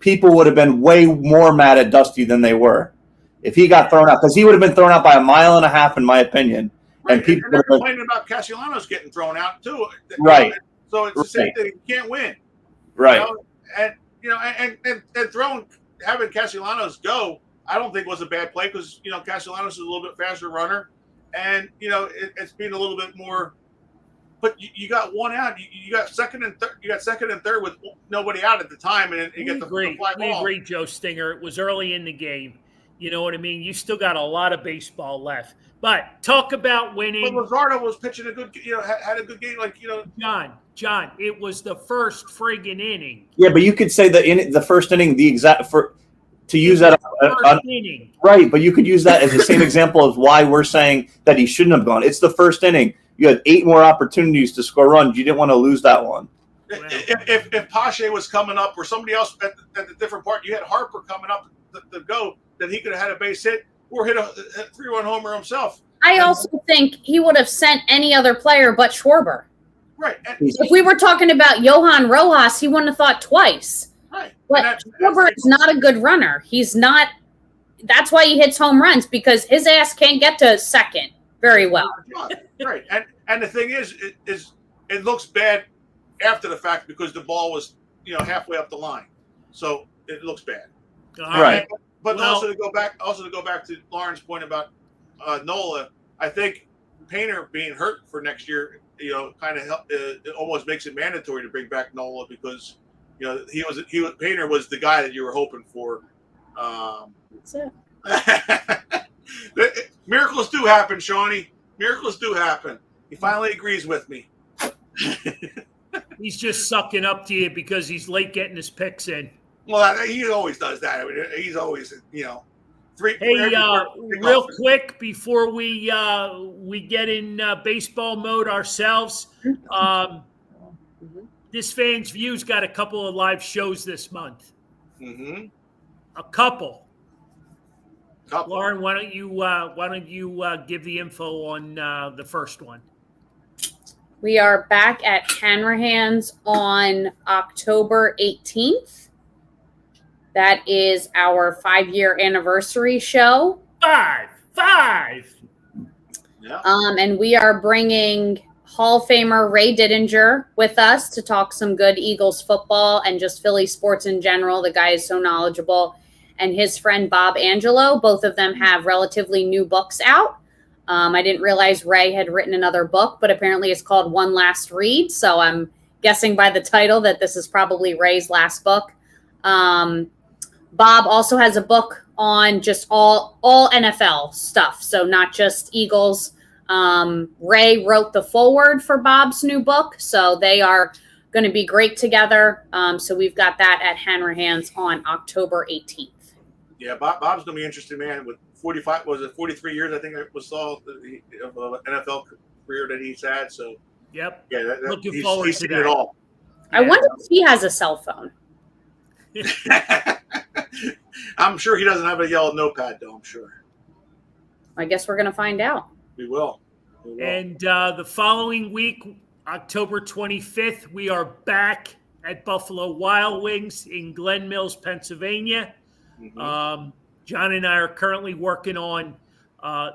people would have been way more mad at Dusty than they were if he got thrown out, because he would have been thrown out by a mile and a half, in my opinion. Right. And people and they're complaining about Castellanos getting thrown out too. Right. So it's the same thing. You can't win. Right. And having Castellanos go, I don't think was a bad play because Castellanos is a little bit faster runner, and it's been a little bit more. But you got one out. You got second and third. You got second and third with nobody out at the time, and you get the fly ball. We agree, Joe Stinger. It was early in the game. You know what I mean? You still got a lot of baseball left. But talk about winning. But Luzardo was pitching a good, had a good game. John, it was the first friggin' inning. Yeah, but you could say the first inning, to use that inning. Right, but you could use that as the same example of why we're saying that he shouldn't have gone. It's the first inning. You had 8 more opportunities to score runs. You didn't want to lose that one. If Pache was coming up or somebody else at the different part, you had Harper coming up to go, then he could have had a base hit or hit a 3-run homer himself. I also think he would have sent any other player but Schwarber. Right. If we were talking about Johan Rojas, he wouldn't have thought twice. Right. But Schwarber is not a good runner. He's not. That's why he hits home runs, because his ass can't get to second very well. Right. And the thing is it looks bad after the fact because the ball was halfway up the line, so it looks bad. Right. But also to go back to Lauren's point about Nola, I think Painter being hurt for next year, kind of help. It almost makes it mandatory to bring back Nola because Painter was the guy that you were hoping for. That's it. Miracles do happen, Shawnee. Miracles do happen. He finally agrees with me. He's just sucking up to you because he's late getting his picks in. Well, he always does that. I mean, he's always, three. Hey, real quick before we get in baseball mode ourselves, this Fan's View's got a couple of live shows this month. Mm-hmm. A couple. Lauren, why don't you give the info on the first one? We are back at Hanrahan's on October 18th. That is our 5-year anniversary show. Five. Yeah. And we are bringing Hall of Famer Ray Didinger with us to talk some good Eagles football and just Philly sports in general. The guy is so knowledgeable. And his friend Bob Angelo, both of them have relatively new books out. I didn't realize Ray had written another book, but apparently it's called One Last Read. So I'm guessing by the title that this is probably Ray's last book. Bob also has a book on just all NFL stuff, so not just Eagles. Ray wrote the foreword for Bob's new book, so they are going to be great together. So we've got that at Hanrahan's on October 18th. Yeah, Bob's going to be interesting, man. With 43 years, I think I saw of NFL career that he's had. So yep. Yeah, looking forward to that. It all. I wonder if he has a cell phone. I'm sure he doesn't have a yellow notepad, though. I'm sure. I guess we're going to find out. We will. And the following week, October 25th, we are back at Buffalo Wild Wings in Glen Mills, Pennsylvania. Mm-hmm. John and I are currently working on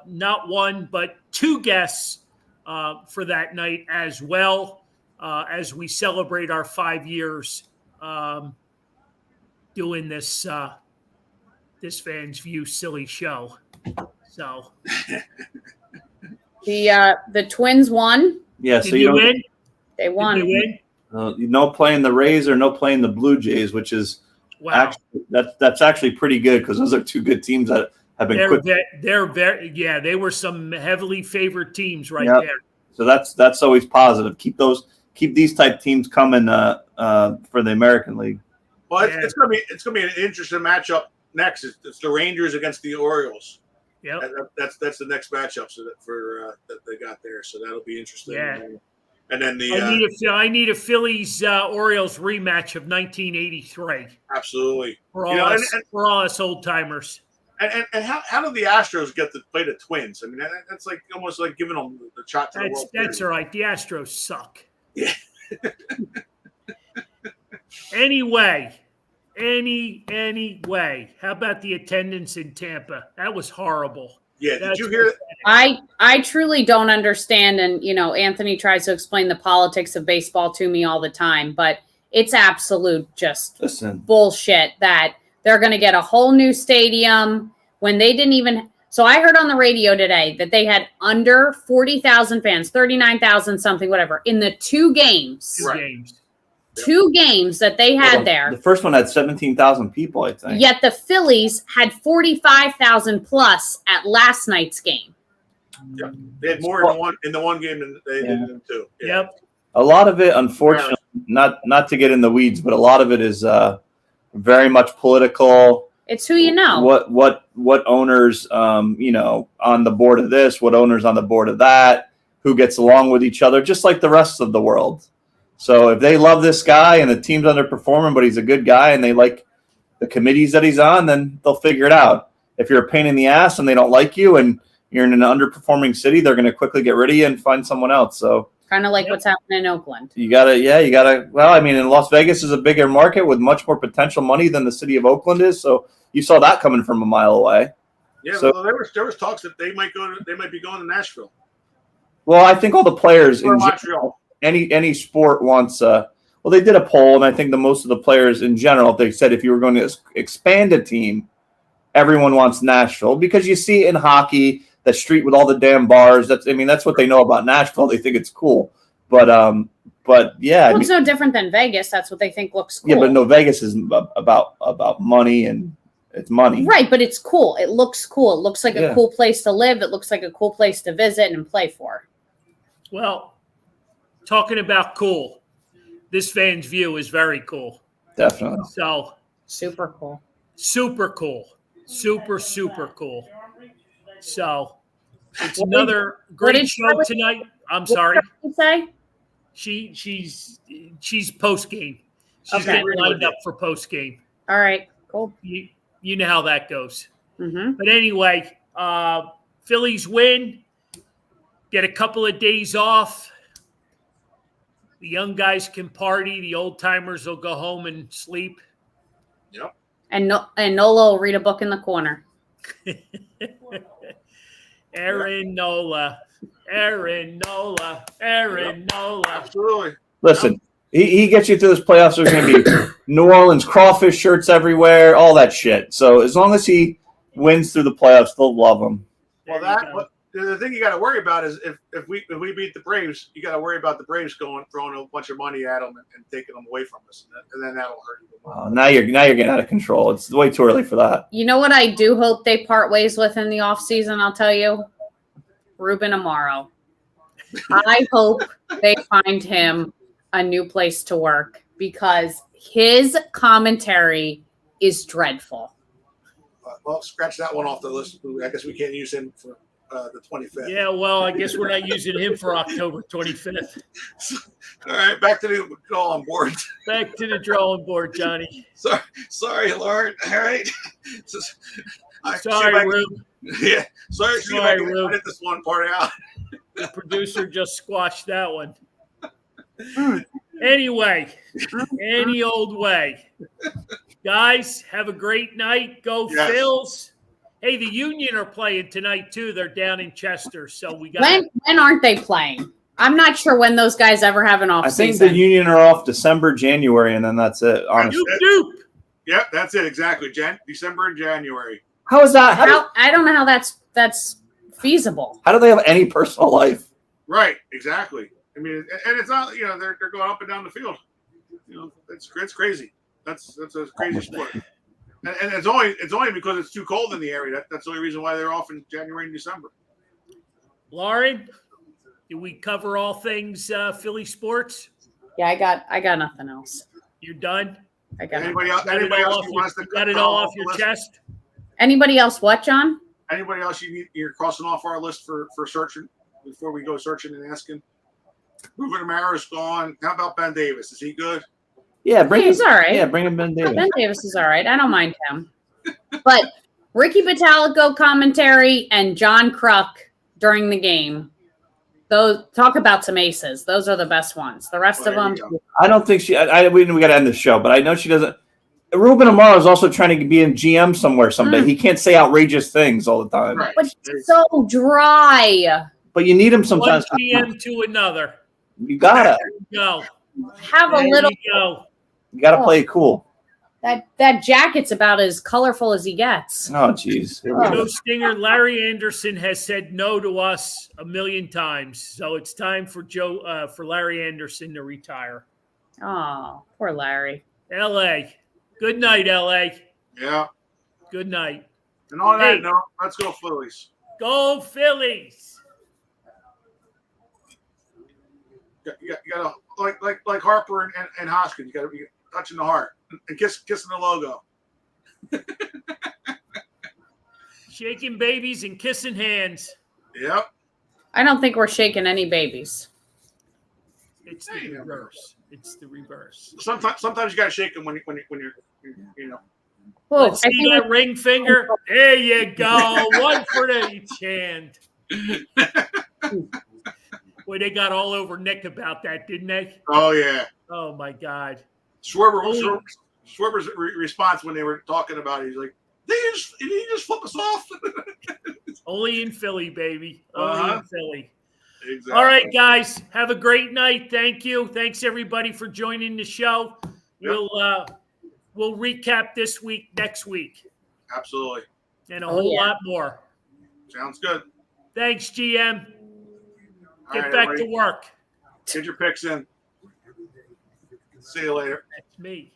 not one, but 2 guests for that night as well, as we celebrate our 5 years doing this Fan's View silly show. So the Twins won. Yeah, Did you win? They won. Did they win? No playing the Rays or no playing the Blue Jays, which is that's actually pretty good because those are 2 good teams that have been they were some heavily favored teams there. So that's always positive. Keep these type teams coming for the American League. Well, it's gonna be an interesting matchup next. It's the Rangers against the Orioles. Yeah, that's the next matchup that they got there. So that'll be interesting. Yeah. And then I need a Phillies Orioles rematch of 1983 absolutely for all us old timers. And how did the Astros get to play the Twins? I mean, that's like almost like giving them the shot to the World Series. That's all right. The Astros suck. Yeah. Anyway, how about the attendance in Tampa? That was horrible. Yeah, did you hear? I truly don't understand, and Anthony tries to explain the politics of baseball to me all the time, but it's absolute just bullshit that they're going to get a whole new stadium when they didn't even. So I heard on the radio today that they had under 40,000 fans, 39,000 something, whatever, in the two games. Two games that they had there. The first one had 17,000 people, I think. Yet the Phillies had 45,000 plus at last night's game. Yeah. They had more in the one game than they did in the two. Yeah. Yep. A lot of it, unfortunately, not to get in the weeds, but a lot of it is very much political. It's who you know. What owners, on the board of this, what owners on the board of that, who gets along with each other, just like the rest of the world. So if they love this guy and the team's underperforming, but he's a good guy and they like the committees that he's on, then they'll figure it out. If you're a pain in the ass and they don't like you and you're in an underperforming city, they're going to quickly get rid of you and find someone else. So kind of like what's happening in Oakland. You gotta. Well, I mean, in Las Vegas is a bigger market with much more potential money than the city of Oakland is. So you saw that coming from a mile away. Yeah, so, well, there was talks that they might be going to Nashville. Well, I think all the players or in Montreal. Any sport wants. Well, they did a poll, and I think most of the players in general, they said if you were going to expand a team, everyone wants Nashville because you see in hockey the street with all the damn bars. That's what they know about Nashville. They think it's cool, but yeah, it's no different than Vegas. That's what they think looks cool. Yeah, but no, Vegas is about money and it's money, right? But it's cool. It looks cool. It looks like a cool place to live. It looks like a cool place to visit and play for. Well. Talking about cool, this fan's view is very cool. Definitely. So super cool. Super cool. Super cool. So it's another great show tonight. I'm sorry. What did you say? She's post game. She's getting lined up for post game. All right. Cool. You know how that goes. Mm-hmm. But anyway, Phillies win. Get a couple of days off. The young guys can party. The old timers will go home and sleep. Yep. And Nola will read a book in the corner. Aaron Nola. Absolutely. Listen, he gets you through this playoffs. There's going to be New Orleans crawfish shirts everywhere, all that shit. So as long as he wins through the playoffs, they'll love him. Well, the thing you got to worry about is if we beat the Braves, you got to worry about the Braves throwing a bunch of money at them and taking them away from us, and then that'll hurt you. Now you're getting out of control. It's way too early for that. You know what I do hope they part ways with in the offseason, I'll tell you? Ruben Amaro. I hope they find him a new place to work because his commentary is dreadful. Well, scratch that one off the list. I guess we can't use him for the 25th. Yeah, well, I guess we're not using him for October 25th. All right, back to the drawing board. Back to the drawing board, Johnny. Sorry, Lauren. All right. Sorry, Rube. Yeah, sorry, Rube. I did this one part out. The producer just squashed that one. Anyway, any old way. Guys, have a great night. Go Phils. Hey, the Union are playing tonight, too. They're down in Chester, so we got. When aren't they playing? I'm not sure when those guys ever have an off season. I think the Union are off December, January, and then that's it, honestly. Yep, that's it, exactly. December and January. How is that? I don't know how that's feasible. How do they have any personal life? Right, exactly. I mean, and it's not, they're going up and down the field. It's crazy. That's a crazy sport. And it's only because it's too cold in the area. That's the only reason why they're off in January and December. Lauren, did we cover all things Philly sports? Yeah, I got nothing else. You're done? I got anybody else wants to got it all off your chest? Anybody else what, John? Anybody else you're crossing off our list for searching before we go searching and asking? Ruben Amara's gone. How about Ben Davis? Is he good? Yeah, bring He's him. all right. Yeah, bring him Ben Davis. Ben Davis is all right. I don't mind him. But Ricky Batalico commentary and John Kruk during the game. Those talk about some aces. Those are the best ones. The rest of them. I don't think she. We got to end the show, but I know she doesn't. Ruben Amaro is also trying to be in GM somewhere someday. He can't say outrageous things all the time. Right. But he's so dry. But you need him sometimes. One GM to another. You gotta. Go. Have a There little. you go. You gotta play it cool. That jacket's about as colorful as he gets. Oh, jeez. No Stinger. Larry Anderson has said no to us 1,000,000 times, so it's time for for Larry Anderson to retire. Oh, poor Larry. L.A. Good night, L.A. Yeah. Good night. And on Hey. that note, let's go Phillies. Go Phillies. You got to like Harper and Hoskins. You got to be touching the heart and kissing the logo. Shaking babies and kissing hands. Yep. I don't think we're shaking any babies. It's the reverse. It's the reverse. Sometimes you got to shake them when you're you know. Oh, Let's see that ring finger. There you go. One for each hand. Boy, they got all over Nick about that, didn't they? Oh yeah. Oh my God. Schwarber's response when they were talking about it, he's like, did he just flip us off? Only in Philly, baby. Only in Philly. Exactly. All right, guys. Have a great night. Thank you. Thanks everybody for joining the show. Yep. We'll recap this week next week. Absolutely. And a whole lot more. Sounds good. Thanks, GM. All Get right, back everybody. to work. Get your picks in. See you later. That's me.